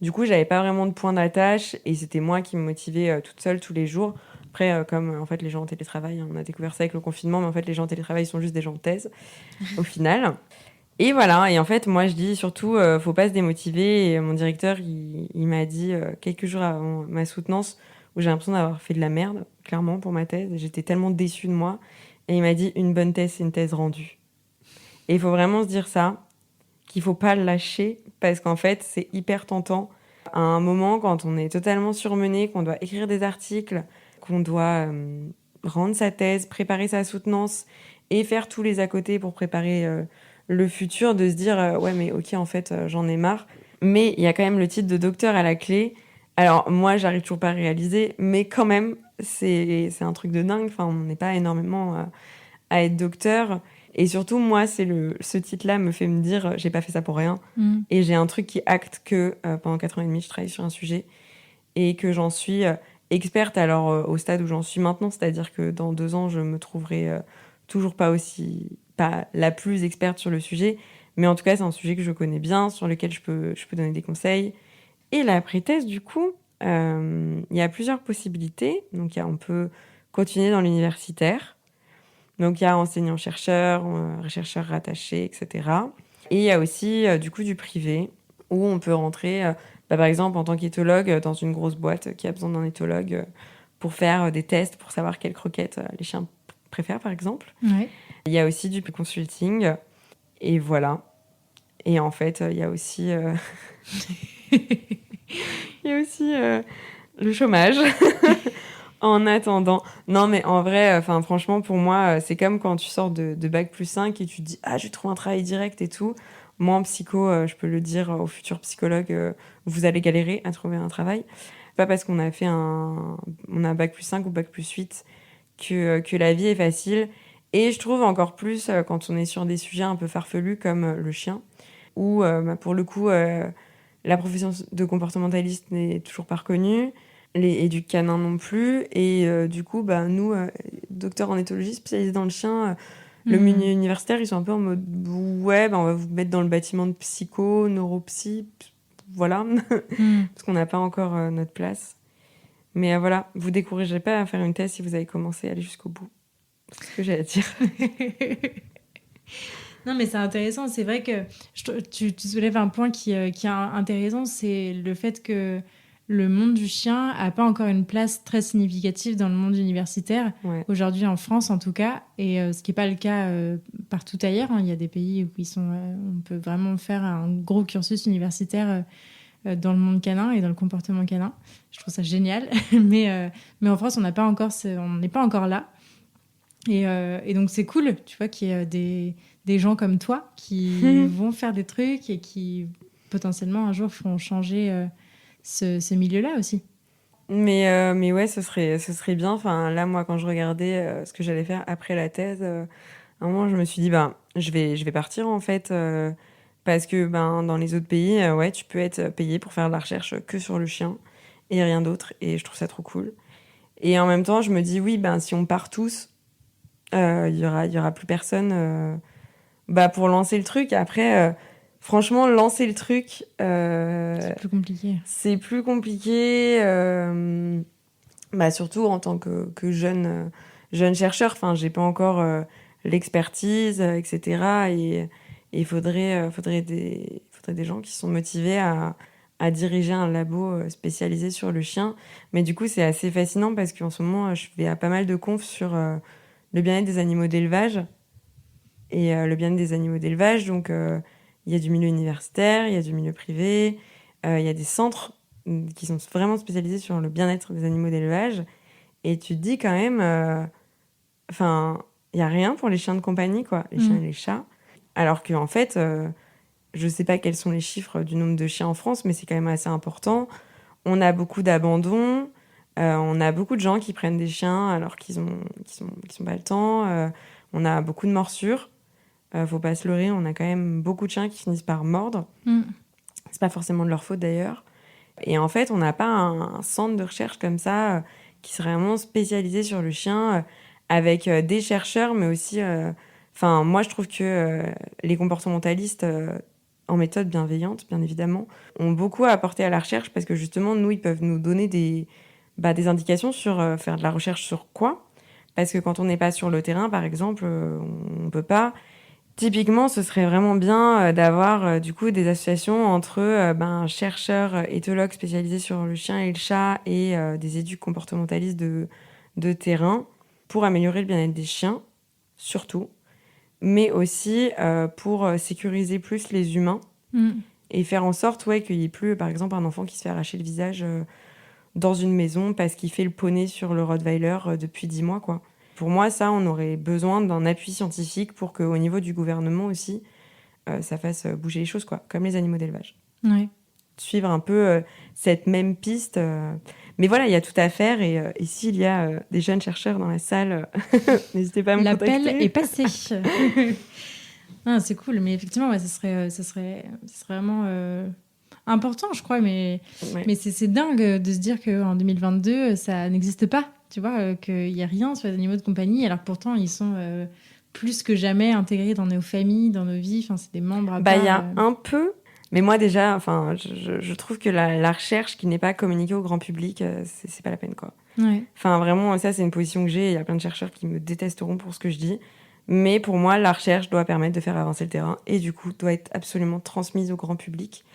Du coup, j'avais pas vraiment de point d'attache et c'était moi qui me motivais toute seule tous les jours. Après, comme en fait les gens en télétravail, on a découvert ça avec le confinement, mais en fait les gens en télétravail sont juste des gens de thèse au final. Et voilà, et en fait moi je dis surtout, faut pas se démotiver. Et mon directeur, il m'a dit quelques jours avant ma soutenance, où j'ai l'impression d'avoir fait de la merde, clairement, pour ma thèse. J'étais tellement déçue de moi. Et il m'a dit, une bonne thèse, c'est une thèse rendue. Et il faut vraiment se dire ça, qu'il faut pas le lâcher, parce qu'en fait, c'est hyper tentant. À un moment, quand on est totalement surmené, qu'on doit écrire des articles, qu'on doit rendre sa thèse, préparer sa soutenance et faire tous les à côté pour préparer le futur, de se dire ouais, mais ok, en fait, j'en ai marre. Mais il y a quand même le titre de docteur à la clé. Alors, moi, j'arrive toujours pas à réaliser, mais quand même, c'est un truc de dingue. Enfin, on n'est pas énormément à être docteur. Et surtout, moi, ce titre-là me fait me dire, j'ai pas fait ça pour rien. Et j'ai un truc qui acte que pendant 4 ans et demi, je travaille sur un sujet et que j'en suis experte alors au stade où j'en suis maintenant. C'est-à-dire que dans 2 ans, je me trouverai toujours pas la plus experte sur le sujet. Mais en tout cas, c'est un sujet que je connais bien, sur lequel je peux donner des conseils. Et la pré-thèse, du coup, il y a plusieurs possibilités. Donc, on peut continuer dans l'universitaire. Donc, il y a enseignant-chercheur, chercheur rattaché, etc. Et il y a aussi, du coup, du privé. où on peut rentrer, par exemple, en tant qu'éthologue, dans une grosse boîte qui a besoin d'un éthologue pour faire des tests, pour savoir quelles croquettes les chiens préfèrent, par exemple. Ouais. Il y a aussi du consulting, et voilà. Et en fait, il y a aussi, il y a aussi le chômage. En attendant. Non, mais en vrai, franchement, pour moi, c'est comme quand tu sors de bac plus 5 et tu te dis, ah, je vais trouver un travail direct et tout. Moi, en psycho, je peux le dire aux futurs psychologues, vous allez galérer à trouver un travail. Pas parce qu'on a on a bac plus 5 ou bac plus 8 que la vie est facile. Et je trouve encore plus quand on est sur des sujets un peu farfelus comme le chien, où, pour le coup, la profession de comportementaliste n'est toujours pas reconnue. Et du canin non plus. Et du coup, nous, docteurs en éthologie spécialisés dans le chien, le milieu universitaire, ils sont un peu en mode ouais, on va vous mettre dans le bâtiment de psycho, neuropsy, voilà, parce qu'on n'a pas encore notre place. Mais voilà, vous découragerez pas à faire une thèse si vous avez commencé à aller jusqu'au bout. C'est ce que j'ai à dire. Non, mais c'est intéressant. C'est vrai que tu soulèves un point qui est intéressant, c'est le fait que le monde du chien n'a pas encore une place très significative dans le monde universitaire, Ouais. aujourd'hui en France en tout cas, et ce qui n'est pas le cas partout ailleurs. Il y a des pays où on peut vraiment faire un gros cursus universitaire dans le monde canin et dans le comportement canin. Je trouve ça génial, mais en France, on n'est pas encore là. Et donc c'est cool, tu vois, qu'il y ait des gens comme toi qui vont faire des trucs et qui potentiellement un jour feront changer ce milieu-là aussi. Mais ouais, ce serait bien. Enfin, là, moi, quand je regardais ce que j'allais faire après la thèse, à un moment, je me suis dit, je vais partir, en fait, parce que dans les autres pays, ouais, tu peux être payé pour faire de la recherche que sur le chien et rien d'autre. Et je trouve ça trop cool. Et en même temps, je me dis, oui, si on part tous, il y aura plus personne pour lancer le truc. Après, franchement, lancer le truc, C'est plus compliqué. c'est plus compliqué. Surtout en tant que jeune chercheur. Enfin, j'ai pas encore l'expertise, etc. Et il faudrait des gens qui sont motivés à diriger un labo spécialisé sur le chien. Mais du coup, c'est assez fascinant parce qu'en ce moment, je vais à pas mal de confs sur le bien-être des animaux d'élevage. Et le bien-être des animaux d'élevage, donc il y a du milieu universitaire, il y a du milieu privé, il y a des centres qui sont vraiment spécialisés sur le bien-être des animaux d'élevage. Et tu te dis quand même, il n'y a rien pour les chiens de compagnie, quoi, les chiens et les chats. Alors qu'en fait, je ne sais pas quels sont les chiffres du nombre de chiens en France, mais c'est quand même assez important. On a beaucoup d'abandons, on a beaucoup de gens qui prennent des chiens alors qu'ils sont pas le temps. On a beaucoup de morsures. Faut pas se leurrer, on a quand même beaucoup de chiens qui finissent par mordre. C'est pas forcément de leur faute d'ailleurs. Et en fait, on n'a pas un centre de recherche comme ça qui serait vraiment spécialisé sur le chien avec des chercheurs, mais aussi... moi, je trouve que les comportementalistes en méthode bienveillante, bien évidemment, ont beaucoup à apporter à la recherche parce que justement, nous, ils peuvent nous donner des indications sur faire de la recherche sur quoi. Parce que quand on n'est pas sur le terrain, par exemple, on peut pas... Typiquement, ce serait vraiment bien d'avoir du coup des associations entre chercheurs, éthologues spécialisés sur le chien et le chat et des éduques comportementalistes de terrain pour améliorer le bien-être des chiens, surtout, mais aussi pour sécuriser plus les humains et faire en sorte qu'il n'y ait plus, par exemple, un enfant qui se fait arracher le visage dans une maison parce qu'il fait le poney sur le Rottweiler depuis 10 mois, quoi. Pour moi, ça, on aurait besoin d'un appui scientifique pour qu'au niveau du gouvernement aussi, ça fasse bouger les choses, quoi, comme les animaux d'élevage. Ouais. Suivre un peu cette même piste. Mais voilà, il y a tout à faire. Et s'il y a des jeunes chercheurs dans la salle, n'hésitez pas à me contacter. L'appel est passé. C'est cool, mais effectivement, ouais, ça serait vraiment important, je crois. Mais c'est dingue de se dire qu'en 2022, ça n'existe pas. Tu vois, qu'il n'y a rien sur les animaux de compagnie, alors que pourtant, ils sont plus que jamais intégrés dans nos familles, dans nos vies. Enfin, c'est des membres à part. Il y a un peu, mais moi déjà, je trouve que la recherche qui n'est pas communiquée au grand public, c'est pas la peine, quoi. Ouais. Vraiment, ça, c'est une position que j'ai. Il y a plein de chercheurs qui me détesteront pour ce que je dis. Mais pour moi, la recherche doit permettre de faire avancer le terrain et du coup, doit être absolument transmise au grand public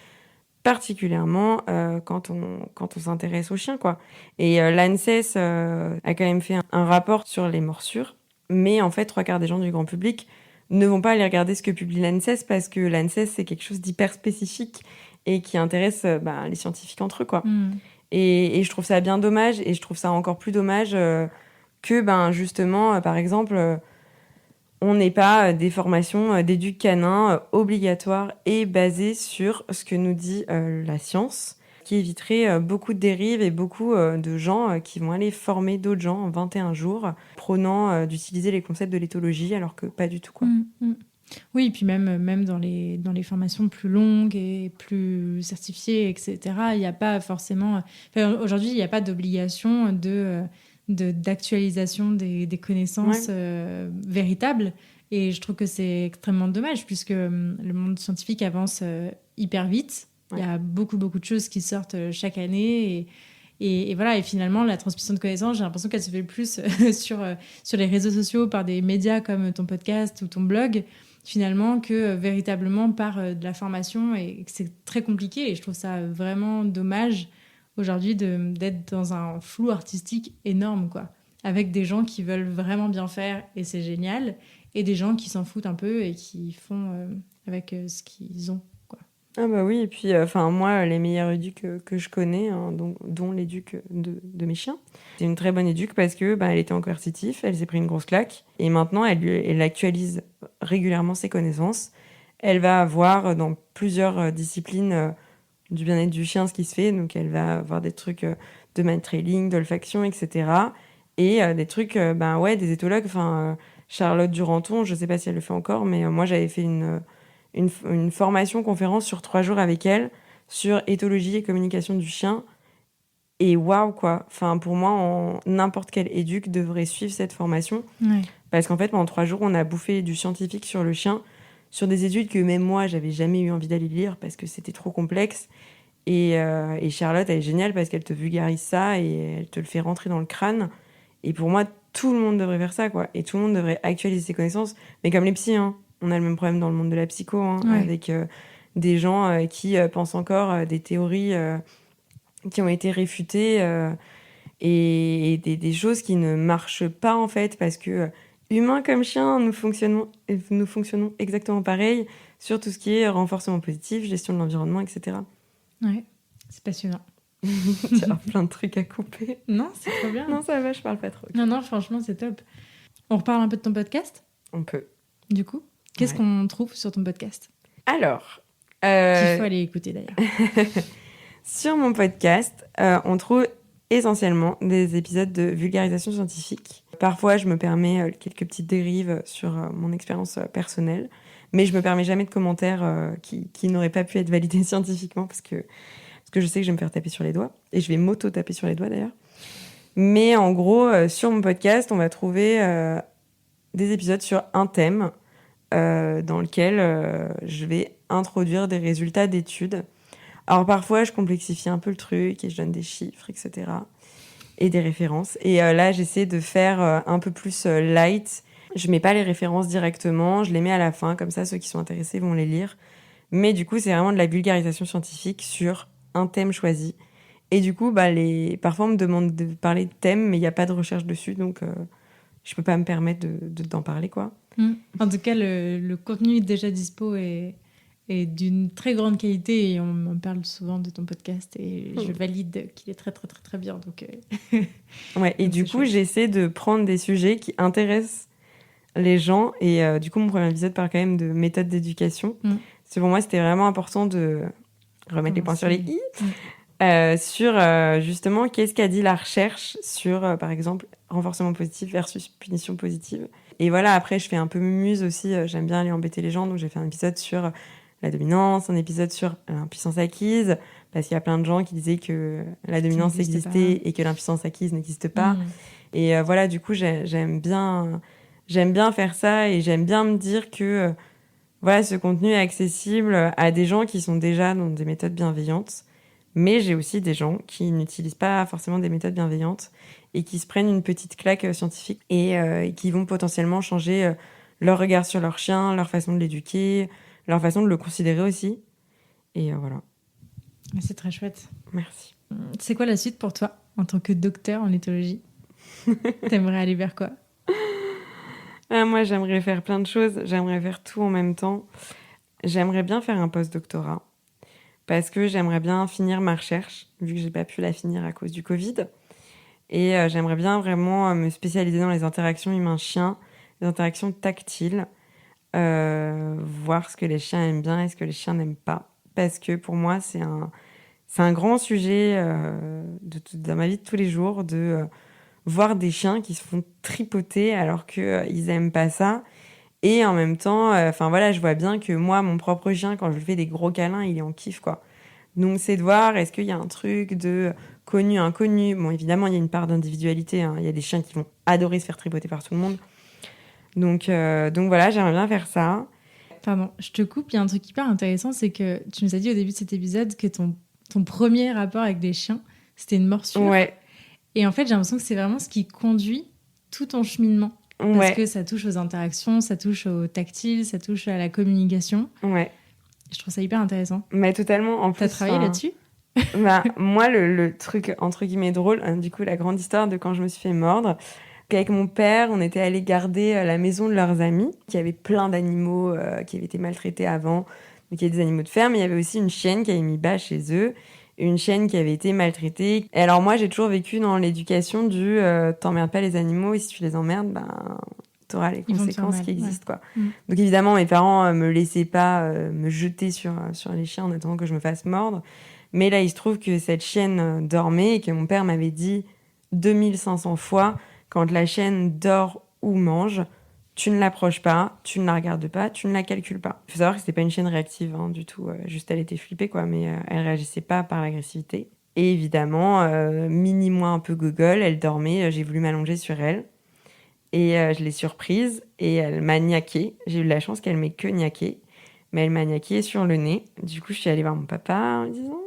particulièrement quand on s'intéresse aux chiens, quoi. Et l'ANSES a quand même fait un rapport sur les morsures, mais en fait, 3/4 des gens du grand public ne vont pas aller regarder ce que publie l'ANSES parce que l'ANSES, c'est quelque chose d'hyper spécifique et qui intéresse les scientifiques entre eux, quoi. Et je trouve ça bien dommage, et je trouve ça encore plus dommage que, justement, par exemple, on n'ait pas des formations d'éduc canin obligatoires et basées sur ce que nous dit la science, qui éviterait beaucoup de dérives et beaucoup de gens qui vont aller former d'autres gens en 21 jours, prônant d'utiliser les concepts de l'éthologie, alors que pas du tout, quoi. Oui, et puis même dans les formations plus longues et plus certifiées, etc., il n'y a pas forcément... Enfin, aujourd'hui, il n'y a pas d'obligation d'actualisation des connaissances véritables. Et je trouve que c'est extrêmement dommage, puisque le monde scientifique avance hyper vite. Il y a beaucoup de choses qui sortent chaque année. Et voilà, et finalement, la transmission de connaissances, j'ai l'impression qu'elle se fait plus sur les réseaux sociaux, par des médias comme ton podcast ou ton blog, finalement, que véritablement par de la formation, et que c'est très compliqué. Et je trouve ça vraiment dommage aujourd'hui d'être dans un flou artistique énorme, quoi, avec des gens qui veulent vraiment bien faire, et c'est génial, et des gens qui s'en foutent un peu et qui font avec ce qu'ils ont, quoi. Ah bah oui, et puis moi, les meilleurs éducs que je connais, hein, dont l'éduc de mes chiens, c'est une très bonne éduc parce que elle était en coercitif, elle s'est pris une grosse claque, et maintenant elle actualise régulièrement ses connaissances. Elle va avoir dans plusieurs disciplines du bien-être du chien ce qui se fait, donc elle va avoir des trucs de mind trailing, d'olfaction, etc. Et des trucs, des éthologues, Charlotte Duranton, je sais pas si elle le fait encore, mais moi j'avais fait une formation conférence sur 3 jours avec elle sur éthologie et communication du chien. Et waouh, quoi. Pour moi, n'importe quel éduc devrait suivre cette formation. Ouais. Parce qu'en fait, pendant 3 jours, on a bouffé du scientifique sur le chien, sur des études que même moi, j'avais jamais eu envie d'aller lire parce que c'était trop complexe. Et Charlotte, elle est géniale parce qu'elle te vulgarise ça et elle te le fait rentrer dans le crâne. Et pour moi, tout le monde devrait faire ça, quoi. Et tout le monde devrait actualiser ses connaissances. Mais comme les psys, hein. On a le même problème dans le monde de la psycho, hein, avec des gens qui pensent encore des théories qui ont été réfutées et des choses qui ne marchent pas, en fait, parce que humains comme chiens, nous fonctionnons exactement pareil sur tout ce qui est renforcement positif, gestion de l'environnement, etc. Ouais, c'est passionnant. Tu as plein de trucs à couper. Non, c'est trop bien. Non, ça va, je parle pas trop. Non, franchement, c'est top. On reparle un peu de ton podcast ? On peut. Du coup, qu'est-ce qu'on trouve sur ton podcast ? Alors... Qu'il faut aller écouter, d'ailleurs. Sur mon podcast, on trouve essentiellement des épisodes de vulgarisation scientifique. Parfois, je me permets quelques petites dérives sur mon expérience personnelle, mais je me permets jamais de commentaires qui n'auraient pas pu être validés scientifiquement parce que je sais que je vais me faire taper sur les doigts, et je vais m'auto-taper sur les doigts d'ailleurs. Mais en gros, sur mon podcast, on va trouver des épisodes sur un thème dans lequel je vais introduire des résultats d'études. Alors parfois, je complexifie un peu le truc et je donne des chiffres, etc. et des références. Et là, j'essaie de faire un peu plus light. Je mets pas les références directement, je les mets à la fin, comme ça, ceux qui sont intéressés vont les lire. Mais du coup, c'est vraiment de la vulgarisation scientifique sur un thème choisi. Et du coup, parfois, on me demande de parler de thème, mais il n'y a pas de recherche dessus, donc je peux pas me permettre d'en parler, quoi. En tout cas, le contenu déjà dispo est d'une très grande qualité, et on m'en parle souvent de ton podcast, et je valide qu'il est très, très, très, très bien. Donc, ouais, et du coup, chouette. J'essaie de prendre des sujets qui intéressent les gens. Et du coup, mon premier épisode parle quand même de méthode d'éducation. Parce que pour moi, c'était vraiment important de remettre les points sur les i. Sur justement qu'est-ce qu'a dit la recherche sur, par exemple, renforcement positif versus punition positive. Et voilà, après, je fais un peu mumuse aussi. J'aime bien aller embêter les gens. Donc, j'ai fait un épisode sur la dominance, un épisode sur l'impuissance acquise, parce qu'il y a plein de gens qui disaient que la dominance existait et que l'impuissance acquise n'existe pas. Et voilà, du coup, j'aime bien faire ça, et j'aime bien me dire que voilà, ce contenu est accessible à des gens qui sont déjà dans des méthodes bienveillantes. Mais j'ai aussi des gens qui n'utilisent pas forcément des méthodes bienveillantes et qui se prennent une petite claque scientifique et qui vont potentiellement changer leur regard sur leur chien, leur façon de l'éduquer, leur façon de le considérer aussi. Et voilà. C'est très chouette. Merci. C'est quoi la suite pour toi en tant que docteur en éthologie? T'aimerais aller vers quoi? Moi, j'aimerais faire plein de choses. J'aimerais faire tout en même temps. J'aimerais bien faire un post-doctorat parce que j'aimerais bien finir ma recherche, vu que j'ai pas pu la finir à cause du Covid. Et j'aimerais bien vraiment me spécialiser dans les interactions humain-chien, les interactions tactiles, voir ce que les chiens aiment bien et ce que les chiens n'aiment pas. Parce que pour moi, c'est un grand sujet dans ma vie de tous les jours, de voir des chiens qui se font tripoter alors qu'ils aiment pas ça. Et en même temps, je vois bien que moi, mon propre chien, quand je lui fais des gros câlins, il est en kiff, quoi. Donc, c'est de voir, est-ce qu'il y a un truc de connu, inconnu. Bon, évidemment, il y a une part d'individualité, hein. Il y a des chiens qui vont adorer se faire tripoter par tout le monde. Donc voilà, j'aimerais bien faire ça. Pardon, je te coupe. Il y a un truc hyper intéressant, c'est que tu nous as dit au début de cet épisode que ton premier rapport avec des chiens, c'était une morsure. Ouais. Et en fait, j'ai l'impression que c'est vraiment ce qui conduit tout ton cheminement. Parce que ça touche aux interactions, ça touche au tactile, ça touche à la communication. Ouais. Je trouve ça hyper intéressant. Mais totalement. En plus, t'as travaillé là-dessus? Moi, le truc, entre guillemets, drôle, du coup, la grande histoire de quand je me suis fait mordre, qu'avec mon père, on était allé garder la maison de leurs amis, qui avait plein d'animaux qui avaient été maltraités avant. Donc, il y avait des animaux de ferme, mais il y avait aussi une chienne qui avait mis bas chez eux, une chienne qui avait été maltraitée. Et alors, moi, j'ai toujours vécu dans l'éducation du t'emmerdes pas les animaux, et si tu les emmerdes, t'auras les conséquences qui existent, quoi. Donc, évidemment, mes parents me laissaient pas me jeter sur les chiens en attendant que je me fasse mordre. Mais là, il se trouve que cette chienne dormait et que mon père m'avait dit 2500 fois, quand la chienne dort ou mange, tu ne l'approches pas, tu ne la regardes pas, tu ne la calcules pas. Il faut savoir que c'était pas une chienne réactive du tout, juste elle était flippée, quoi, mais elle réagissait pas par l'agressivité. Et évidemment, mini-moi un peu gogol, elle dormait, j'ai voulu m'allonger sur elle. Et je l'ai surprise et elle m'a niaqué. J'ai eu la chance qu'elle m'ait que niaqué, mais elle m'a niaqué sur le nez. Du coup, je suis allée voir mon papa en me disant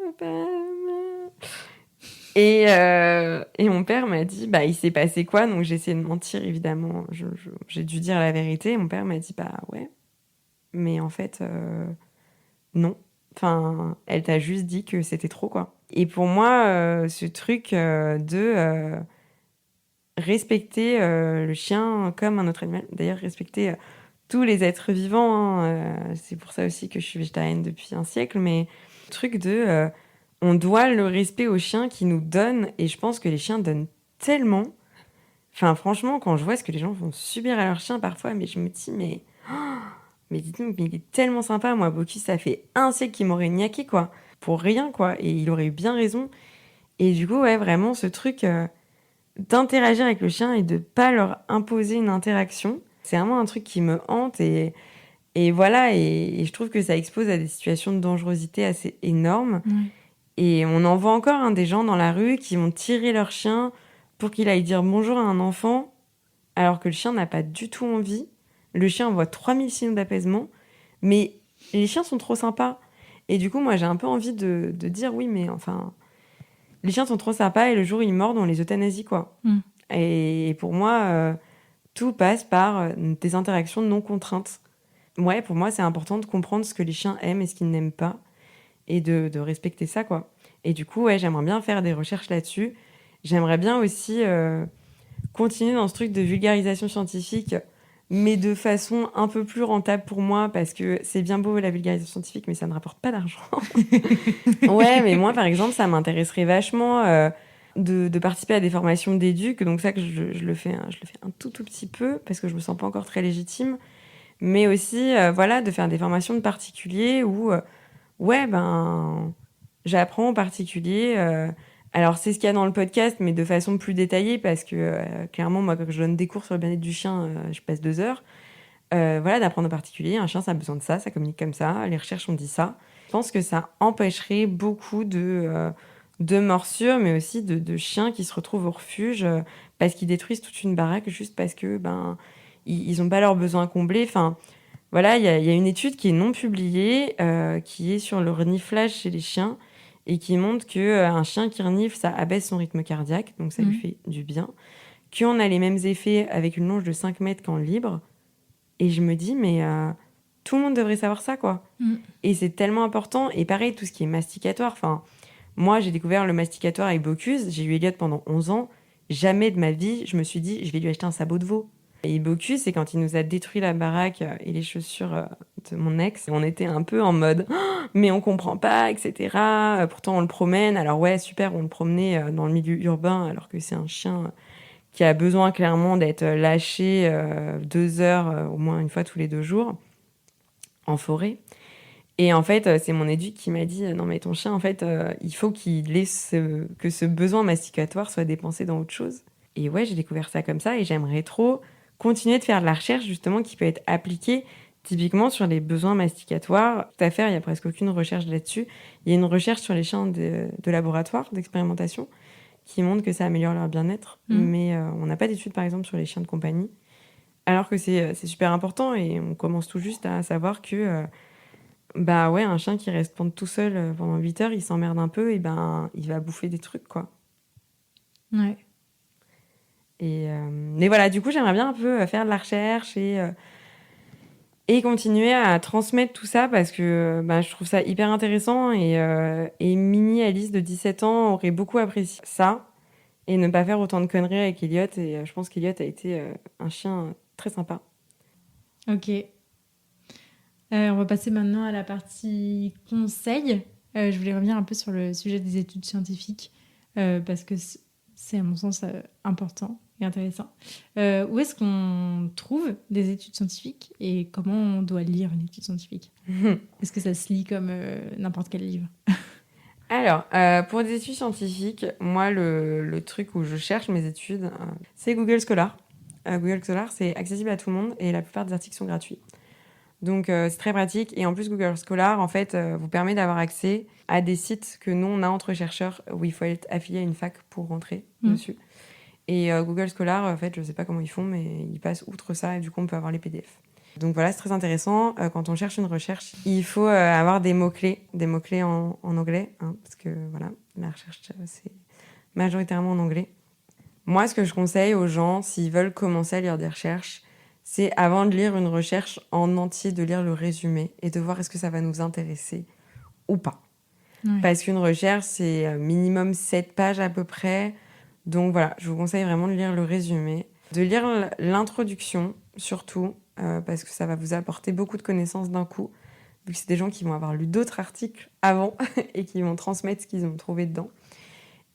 et mon père m'a dit, il s'est passé quoi? Donc j'ai essayé de mentir, évidemment. J'ai dû dire la vérité. Et mon père m'a dit, ouais. Mais en fait, non. Enfin, elle t'a juste dit que c'était trop, quoi. Et pour moi, ce truc de respecter le chien comme un autre animal, d'ailleurs, respecter tous les êtres vivants, c'est pour ça aussi que je suis végétarienne depuis un siècle, mais le truc de... on doit le respect aux chiens qui nous donnent, et je pense que les chiens donnent tellement. Enfin, franchement, quand je vois ce que les gens font subir à leurs chiens parfois, mais je me dis, mais dites-nous, mais il est tellement sympa. Moi, Boki, ça fait un siècle qu'il m'aurait niaqué, quoi. Pour rien, quoi. Et il aurait eu bien raison. Et du coup, ouais, vraiment, ce truc d'interagir avec le chien et de pas leur imposer une interaction, c'est vraiment un truc qui me hante. Et voilà, et je trouve que ça expose à des situations de dangerosité assez énormes. Et on en voit encore des gens dans la rue qui vont tirer leur chien pour qu'il aille dire bonjour à un enfant, alors que le chien n'a pas du tout envie. Le chien envoie 3000 signaux d'apaisement, mais les chiens sont trop sympas. Et du coup, moi, j'ai un peu envie de dire oui, mais enfin, les chiens sont trop sympas et le jour où ils mordent, on les euthanasie, quoi. Et pour moi, tout passe par des interactions non contraintes. Ouais, pour moi, c'est important de comprendre ce que les chiens aiment et ce qu'ils n'aiment pas, et de respecter ça, quoi. Et du coup, ouais, j'aimerais bien faire des recherches là-dessus. J'aimerais bien aussi continuer dans ce truc de vulgarisation scientifique, mais de façon un peu plus rentable pour moi, parce que c'est bien beau la vulgarisation scientifique, mais ça ne rapporte pas d'argent. Ouais, mais moi, par exemple, ça m'intéresserait vachement de participer à des formations d'éduc, donc ça que je le fais un tout petit peu, parce que je me sens pas encore très légitime, mais aussi, de faire des formations de particuliers où... j'apprends en particulier. Alors, c'est ce qu'il y a dans le podcast, mais de façon plus détaillée, parce que clairement, moi, quand je donne des cours sur le bien-être du chien, je passe 2 heures. D'apprendre en particulier. Un chien, ça a besoin de ça communique comme ça. Les recherches ont dit ça. Je pense que ça empêcherait beaucoup de morsures, mais aussi de chiens qui se retrouvent au refuge parce qu'ils détruisent toute une baraque juste parce que ils ont pas leurs besoins comblés. Enfin, voilà, il y a une étude qui est non publiée, qui est sur le reniflage chez les chiens et qui montre que un chien qui renifle, ça abaisse son rythme cardiaque, donc ça lui fait du bien. Qu'on a les mêmes effets avec une longe de 5 mètres qu'en libre. Et je me dis, mais tout le monde devrait savoir ça, quoi. Et c'est tellement important. Et pareil, tout ce qui est masticatoire, enfin, Moi, j'ai découvert le masticatoire avec Bocuse. J'ai eu Elliot pendant 11 ans. Jamais de ma vie, je me suis dit, je vais lui acheter un sabot de veau. Et Bocuse, c'est quand il nous a détruit la baraque et les chaussures de mon ex. On était un peu en mode, oh, mais on comprend pas, etc. Pourtant, on le promène. Alors ouais, super, on le promenait dans le milieu urbain, alors que c'est un chien qui a besoin clairement d'être lâché 2 heures au moins une fois tous les 2 jours en forêt. Et en fait, c'est mon éduc qui m'a dit non mais ton chien, en fait, il faut qu'il laisse que ce besoin masticatoire soit dépensé dans autre chose. Et ouais, j'ai découvert ça comme ça et j'aimerais trop continuer de faire de la recherche justement qui peut être appliquée typiquement sur les besoins masticatoires. Tout à fait, il y a presque aucune recherche là-dessus. Il y a une recherche sur les chiens de laboratoire, d'expérimentation, qui montre que ça améliore leur bien-être. Mais on n'a pas d'études par exemple sur les chiens de compagnie. Alors que c'est super important et on commence tout juste à savoir que bah ouais, un chien qui reste pendre tout seul pendant 8 heures, il s'emmerde un peu et ben il va bouffer des trucs quoi. Ouais. Mais voilà, du coup, j'aimerais bien un peu faire de la recherche et continuer à transmettre tout ça parce que bah, je trouve ça hyper intéressant et Mini Alice de 17 ans aurait beaucoup apprécié ça et ne pas faire autant de conneries avec Elliot. Et je pense qu'Elliot a été un chien très sympa. Ok. On va passer maintenant à la partie conseils. Je voulais revenir un peu sur le sujet des études scientifiques parce que c'est à mon sens important et intéressant. Où est-ce qu'on trouve des études scientifiques et comment on doit lire une étude scientifique? Est-ce que ça se lit comme n'importe quel livre? Alors, pour des études scientifiques, moi, le truc où je cherche mes études, c'est Google Scholar. Google Scholar, c'est accessible à tout le monde et la plupart des articles sont gratuits. Donc, c'est très pratique. Et en plus, Google Scholar, en fait, vous permet d'avoir accès à des sites que nous, on a entre chercheurs où il faut être affilié à une fac pour rentrer dessus. Et Google Scholar, en fait, je sais pas comment ils font, mais ils passent outre ça et du coup, on peut avoir les PDF. Donc voilà, c'est très intéressant. Quand on cherche une recherche, il faut avoir des mots-clés en anglais, hein, parce que voilà, la recherche, c'est majoritairement en anglais. Moi, ce que je conseille aux gens, s'ils veulent commencer à lire des recherches, c'est avant de lire une recherche en entier, de lire le résumé et de voir est-ce que ça va nous intéresser ou pas. Ouais. Parce qu'une recherche, c'est minimum 7 pages à peu près. Donc voilà, je vous conseille vraiment de lire le résumé, de lire l'introduction surtout, parce que ça va vous apporter beaucoup de connaissances d'un coup, vu que c'est des gens qui vont avoir lu d'autres articles avant et qui vont transmettre ce qu'ils ont trouvé dedans.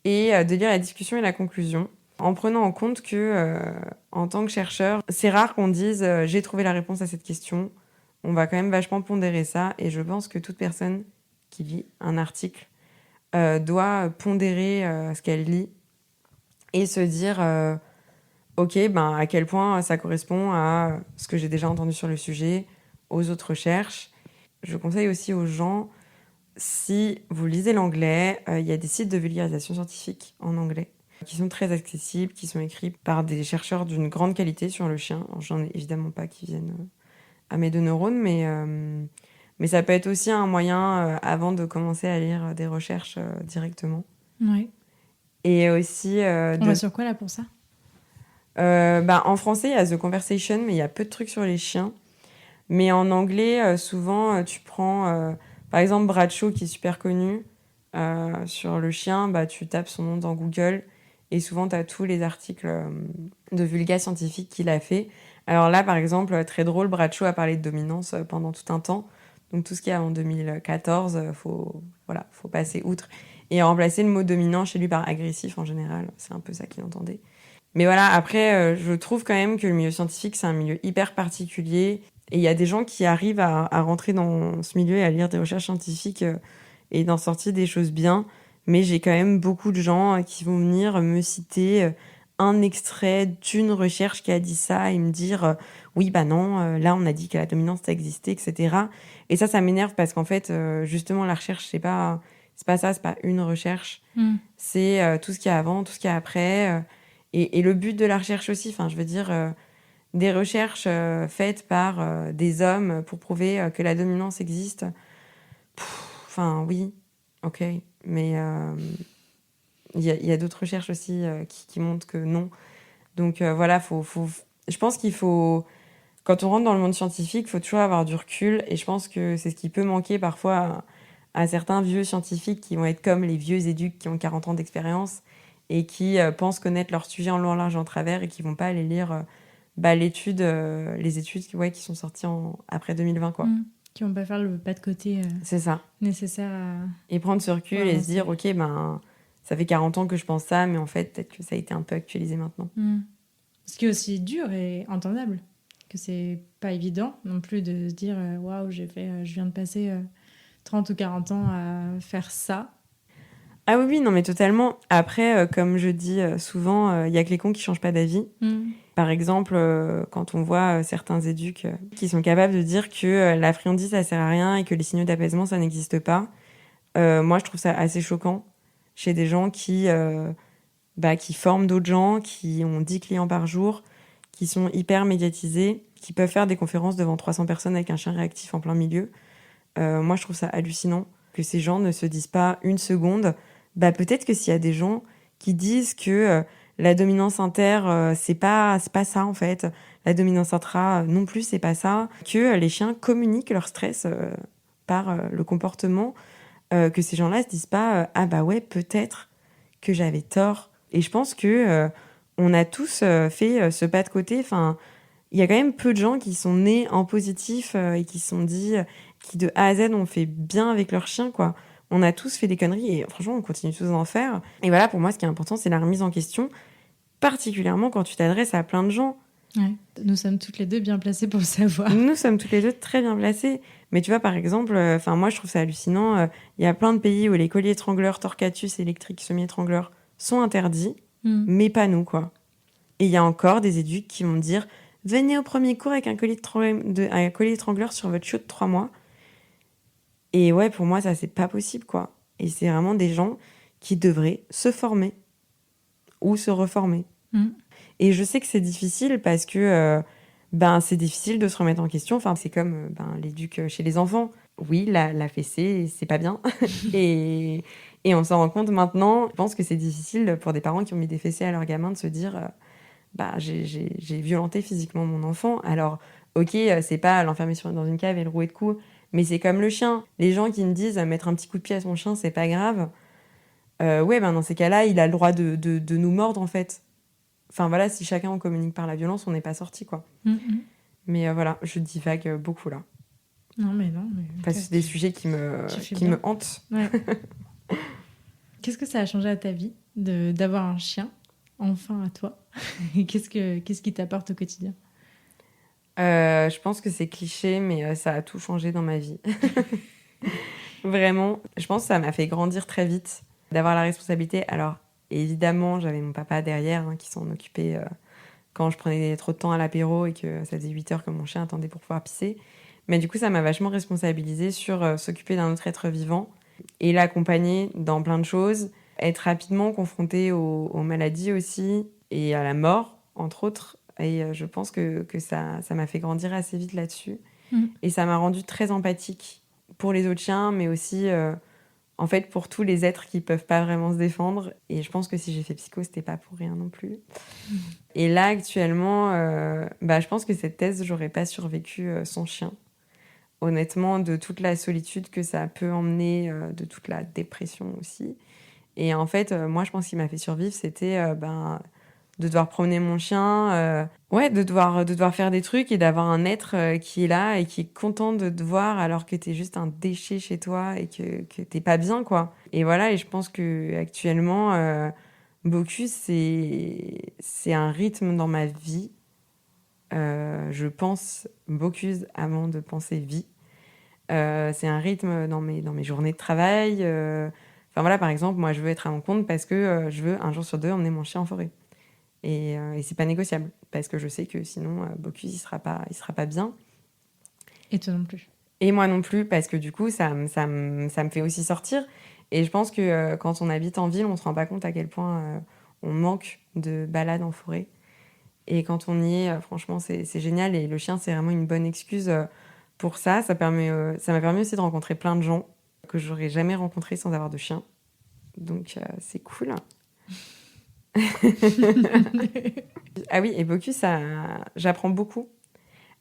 Et de lire la discussion et la conclusion, en prenant en compte que, en tant que chercheur, c'est rare qu'on dise « j'ai trouvé la réponse à cette question ». On va quand même vachement pondérer ça, et je pense que toute personne qui lit un article doit pondérer ce qu'elle lit et se dire ok, ben, à quel point ça correspond à ce que j'ai déjà entendu sur le sujet, aux autres recherches. Je conseille aussi aux gens, si vous lisez l'anglais, il y a des sites de vulgarisation scientifique en anglais qui sont très accessibles, qui sont écrits par des chercheurs d'une grande qualité sur le chien. Alors, j'en ai évidemment pas qui viennent à mes 2 neurones, mais ça peut être aussi un moyen avant de commencer à lire des recherches directement. Ouais. Et aussi... On va sur quoi là pour ça? En français, il y a The Conversation, mais il y a peu de trucs sur les chiens. Mais en anglais, souvent, tu prends, par exemple, Bradshaw, qui est super connu. Sur le chien, bah, tu tapes son nom dans Google et souvent, tu as tous les articles de vulga scientifique qu'il a fait. Alors là, par exemple, très drôle, Bradshaw a parlé de dominance pendant tout un temps. Donc tout ce qu'il y a en 2014, faut passer outre. Et remplacer le mot dominant chez lui par agressif en général. C'est un peu ça qu'il entendait. Mais voilà, après, je trouve quand même que le milieu scientifique, c'est un milieu hyper particulier. Et il y a des gens qui arrivent à rentrer dans ce milieu et à lire des recherches scientifiques et d'en sortir des choses bien. Mais j'ai quand même beaucoup de gens qui vont venir me citer un extrait d'une recherche qui a dit ça et me dire oui, bah non, là, on a dit que la dominance ça existait, etc. Et ça m'énerve parce qu'en fait, justement, la recherche, c'est pas ça, c'est pas une recherche. C'est tout ce qu'il y a avant, tout ce qu'il y a après. Et le but de la recherche aussi, enfin, je veux dire, des recherches faites par des hommes pour prouver que la dominance existe. Enfin, oui, ok, mais il y a d'autres recherches aussi qui montrent que non. Donc voilà, je pense qu'il faut, quand on rentre dans le monde scientifique, il faut toujours avoir du recul, et je pense que c'est ce qui peut manquer parfois à certains vieux scientifiques qui vont être comme les vieux éduques qui ont 40 ans d'expérience et qui pensent connaître leur sujet en long, en large, en travers et qui vont pas aller lire les études qui sont sorties après 2020, quoi. Qui vont pas faire le pas de côté C'est ça. nécessaire à... Et prendre ce recul et se dire, ok, ça fait 40 ans que je pense ça, mais en fait, peut-être que ça a été un peu actualisé maintenant. Ce qui est aussi dur et entendable, que c'est pas évident non plus de se dire, waouh, je viens de passer 30 ou 40 ans à faire ça. Ah oui, non, mais totalement. Après, comme je dis souvent, il y a que les cons qui changent pas d'avis. Par exemple, quand on voit certains éducs qui sont capables de dire que la friandise, ça sert à rien et que les signaux d'apaisement, ça n'existe pas, moi, je trouve ça assez choquant chez des gens qui forment d'autres gens, qui ont 10 clients par jour, qui sont hyper médiatisés, qui peuvent faire des conférences devant 300 personnes avec un chien réactif en plein milieu. Moi, je trouve ça hallucinant que ces gens ne se disent pas une seconde. Peut-être que s'il y a des gens qui disent que la dominance inter, c'est pas ça en fait. La dominance intra non plus, c'est pas ça. Que les chiens communiquent leur stress par le comportement. Que ces gens-là se disent pas ah bah ouais, peut-être que j'avais tort. Et je pense que on a tous fait ce pas de côté. Enfin, il y a quand même peu de gens qui sont nés en positif et qui se sont dit, qui de A à Z ont fait bien avec leur chien, quoi. On a tous fait des conneries et franchement, on continue tous d'en faire. Et voilà, pour moi, ce qui est important, c'est la remise en question, particulièrement quand tu t'adresses à plein de gens. Ouais. Nous sommes toutes les deux bien placées pour le savoir. Nous sommes toutes les deux très bien placées. Mais tu vois, par exemple, moi, je trouve ça hallucinant. Il y a plein de pays où les colliers étrangleurs, torquatus électriques, semi-étrangleurs sont interdits, mais pas nous, quoi. Et il y a encore des éduques qui vont dire « Venez au premier cours avec un collier étrangleur sur votre chiot de 3 mois. » Et ouais, pour moi, ça, c'est pas possible, quoi. Et c'est vraiment des gens qui devraient se former ou se reformer. Et je sais que c'est difficile parce que c'est difficile de se remettre en question. Enfin, c'est comme l'éduc chez les enfants. Oui, la fessée, c'est pas bien. et on s'en rend compte maintenant. Je pense que c'est difficile pour des parents qui ont mis des fessées à leurs gamins de se dire j'ai violenté physiquement mon enfant. Alors, ok, c'est pas l'enfermer dans une cave et le rouer de coups, mais c'est comme le chien. Les gens qui me disent mettre un petit coup de pied à son chien, c'est pas grave. Dans ces cas-là, il a le droit de nous mordre, en fait. Enfin, voilà, si chacun on communique par la violence, on n'est pas sorti, quoi. Mais voilà, je divague beaucoup, là. Non, mais non. Parce que c'est des sujets qui me hantent. Ouais. Qu'est-ce que ça a changé à ta vie d'avoir un chien, enfin à toi? Qu'est-ce qui t'apporte au quotidien? Je pense que c'est cliché, mais ça a tout changé dans ma vie. Vraiment, je pense que ça m'a fait grandir très vite, d'avoir la responsabilité. Alors, évidemment, j'avais mon papa derrière qui s'en occupait quand je prenais trop de temps à l'apéro et que ça faisait 8 heures que mon chien attendait pour pouvoir pisser. Mais du coup, ça m'a vachement responsabilisée sur s'occuper d'un autre être vivant et l'accompagner dans plein de choses, être rapidement confrontée aux maladies aussi et à la mort, entre autres. Et je pense que ça m'a fait grandir assez vite là-dessus. Et ça m'a rendue très empathique pour les autres chiens, mais aussi en fait pour tous les êtres qui peuvent pas vraiment se défendre. Et je pense que si j'ai fait psycho, c'était pas pour rien non plus. Et là, actuellement, je pense que cette thèse, j'aurais pas survécu sans chien. Honnêtement, de toute la solitude que ça peut emmener, de toute la dépression aussi. Et en fait, moi, je pense qu'il m'a fait survivre, c'était de devoir promener mon chien, de devoir faire des trucs et d'avoir un être qui est là et qui est content de te voir alors que t'es juste un déchet chez toi et que t'es pas bien, quoi. Et voilà, et je pense que actuellement, Bocuse, c'est un rythme dans ma vie. Je pense Bocuse avant de penser vie. C'est un rythme dans mes journées de travail. Enfin voilà, par exemple, moi, je veux être à mon compte parce que je veux un jour sur 2 emmener mon chien en forêt. Et c'est pas négociable parce que je sais que sinon Bocuse il sera pas bien. Et toi non plus. Et moi non plus, parce que du coup ça me fait aussi sortir. Et je pense que quand on habite en ville, on se rend pas compte à quel point on manque de balades en forêt. Et quand on y est, franchement c'est génial. Et le chien, c'est vraiment une bonne excuse pour ça. Ça m'a permis aussi de rencontrer plein de gens que j'aurais jamais rencontrés sans avoir de chien. Donc c'est cool. Ah oui, et Bocuse, j'apprends beaucoup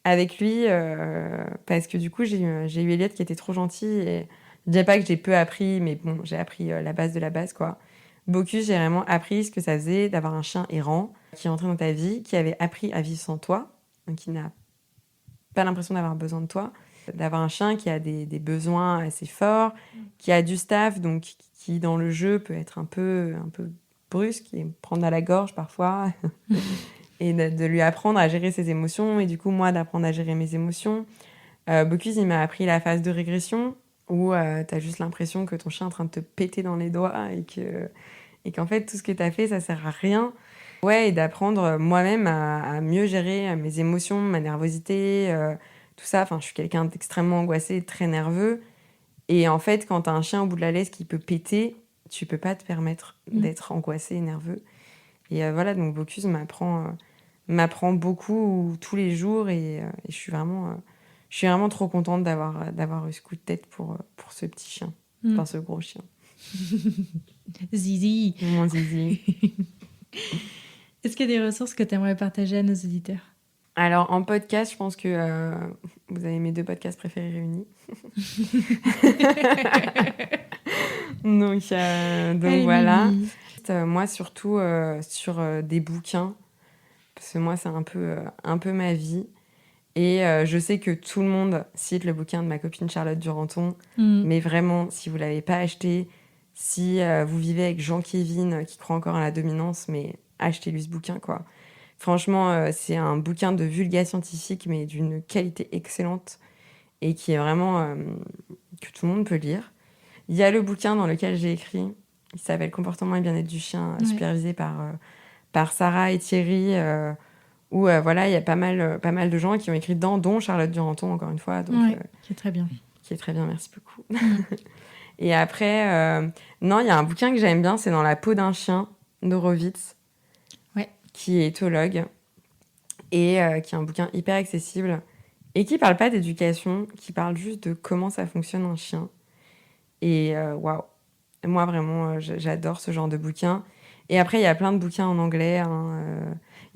avec lui parce que du coup, j'ai eu Elliot qui était trop gentil et Je dis pas que j'ai peu appris, mais bon, j'ai appris la base de la base, quoi. Bocuse, j'ai vraiment appris ce que ça faisait d'avoir un chien errant qui est entré dans ta vie, qui avait appris à vivre sans toi, donc qui n'a pas l'impression d'avoir besoin de toi, d'avoir un chien qui a des besoins assez forts, qui a du staff, donc qui dans le jeu peut être un peu brusque et me prendre à la gorge parfois, et de lui apprendre à gérer ses émotions, et du coup moi d'apprendre à gérer mes émotions. Bocuse, il m'a appris la phase de régression, où t'as juste l'impression que ton chien est en train de te péter dans les doigts, et qu'en fait tout ce que t'as fait ça sert à rien. Ouais, et d'apprendre moi-même à mieux gérer mes émotions, ma nervosité, tout ça. Enfin, je suis quelqu'un d'extrêmement angoissé, très nerveux. Et en fait, quand t'as un chien au bout de la laisse qui peut péter, tu peux pas te permettre d'être angoissé et nerveux. Et voilà, donc Bocuse m'apprend beaucoup tous les jours, et je suis vraiment trop contente d'avoir eu ce coup de tête pour ce petit chien, enfin ce gros chien. Zizi. Mon zizi. Est-ce qu'il y a des ressources que tu aimerais partager à nos auditeurs? Alors, en podcast, je pense que vous avez mes 2 podcasts préférés réunis. Donc voilà. Moi, surtout sur des bouquins, parce que moi, c'est un peu ma vie. Et je sais que tout le monde cite le bouquin de ma copine Charlotte Duranton, mais vraiment, si vous ne l'avez pas acheté, si vous vivez avec Jean-Kévin qui croit encore à la dominance, mais achetez-lui ce bouquin, quoi. Franchement, c'est un bouquin de vulga scientifique, mais d'une qualité excellente, et qui est vraiment que tout le monde peut lire. Il y a le bouquin dans lequel j'ai écrit, il s'appelle Comportement et bien-être du chien, supervisé par Sarah et Thierry, où voilà, il y a pas mal de gens qui ont écrit dedans, dont Charlotte Duranton, encore une fois. Donc, qui est très bien. Qui est très bien, merci beaucoup. Et après, non, il y a un bouquin que j'aime bien, c'est Dans la peau d'un chien, d'Horowitz, qui est éthologue, et qui est un bouquin hyper accessible, et qui parle pas d'éducation, qui parle juste de comment ça fonctionne un chien. Et waouh, moi vraiment, j'adore ce genre de bouquin. Et après, il y a plein de bouquins en anglais.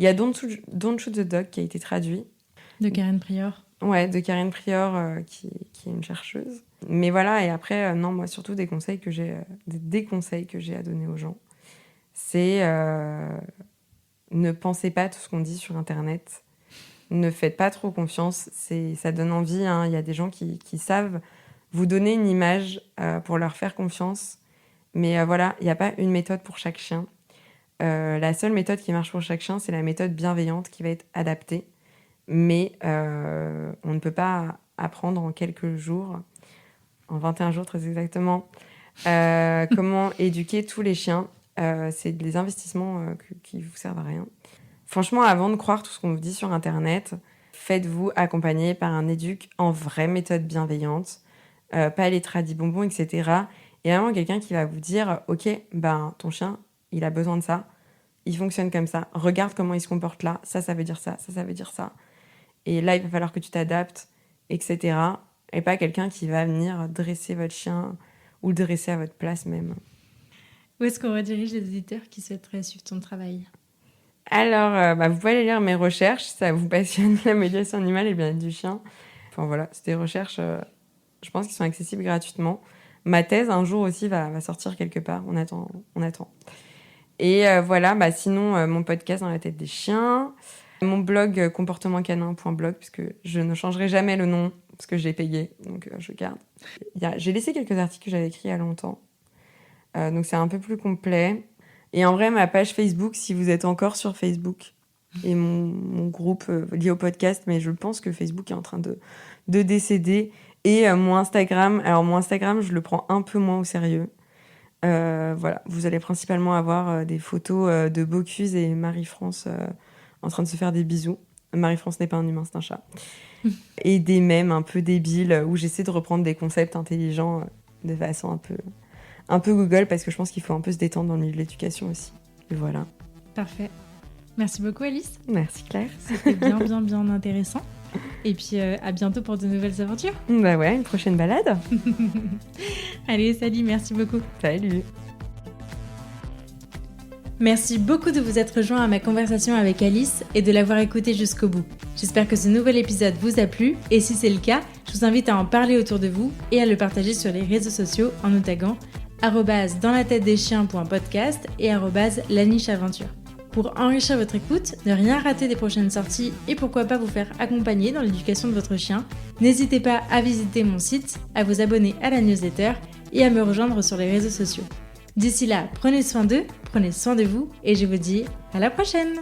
Il y a Don't Shoot the Dog qui a été traduit. De Karen Prior. Ouais, de Karen Prior, qui est une chercheuse. Mais voilà, et après, non, moi, surtout des conseils que j'ai à donner aux gens. C'est ne pensez pas tout ce qu'on dit sur Internet. Ne faites pas trop confiance. Ça donne envie, hein. Il y a des gens qui savent vous donner une image pour leur faire confiance. Mais voilà, il n'y a pas une méthode pour chaque chien. La seule méthode qui marche pour chaque chien, c'est la méthode bienveillante qui va être adaptée. Mais on ne peut pas apprendre en quelques jours, en 21 jours très exactement, comment éduquer tous les chiens. C'est des investissements qui ne vous servent à rien. Franchement, avant de croire tout ce qu'on vous dit sur Internet, faites-vous accompagner par un éduc en vraie méthode bienveillante, pas les tradis bonbons, etc. Et vraiment quelqu'un qui va vous dire « Ok, ben, ton chien, il a besoin de ça, il fonctionne comme ça, regarde comment il se comporte là, ça veut dire ça, ça veut dire ça. Et là, il va falloir que tu t'adaptes, etc. » Et pas quelqu'un qui va venir dresser votre chien ou le dresser à votre place même. Où est-ce qu'on redirige les auditeurs qui souhaiteraient suivre ton travail ? Alors, vous pouvez aller lire mes recherches, ça vous passionne la médiation animale et le bien-être du chien. Enfin voilà, c'est des recherches, je pense, qui sont accessibles gratuitement. Ma thèse, un jour aussi, va sortir quelque part. On attend. Et voilà, sinon, mon podcast Dans la tête des chiens, mon blog comportementcanin.blog, puisque je ne changerai jamais le nom, parce que je l'ai payé, donc je garde. J'ai laissé quelques articles que j'avais écrits il y a longtemps, donc c'est un peu plus complet. Et en vrai, ma page Facebook, si vous êtes encore sur Facebook, et mon groupe lié au podcast, mais je pense que Facebook est en train de décéder. Et mon Instagram, je le prends un peu moins au sérieux. Voilà, vous allez principalement avoir des photos de Bocuse et Marie-France en train de se faire des bisous. Marie-France n'est pas un humain, c'est un chat. Et des mèmes un peu débiles où j'essaie de reprendre des concepts intelligents de façon un peu Google, parce que je pense qu'il faut un peu se détendre dans le milieu de l'éducation aussi. Et voilà. Parfait. Merci beaucoup, Alice. Merci, Claire. C'était bien intéressant. Et puis, à bientôt pour de nouvelles aventures. Bah ouais, une prochaine balade. Allez, salut, merci beaucoup. Salut. Merci beaucoup de vous être rejoint à ma conversation avec Alice et de l'avoir écoutée jusqu'au bout. J'espère que ce nouvel épisode vous a plu et si c'est le cas, je vous invite à en parler autour de vous et à le partager sur les réseaux sociaux en nous taguant @danslatetedeschiens.podcast et @lanicheaventure. Pour enrichir votre écoute, ne rien rater des prochaines sorties et pourquoi pas vous faire accompagner dans l'éducation de votre chien, n'hésitez pas à visiter mon site, à vous abonner à la newsletter et à me rejoindre sur les réseaux sociaux. D'ici là, prenez soin d'eux, prenez soin de vous et je vous dis à la prochaine!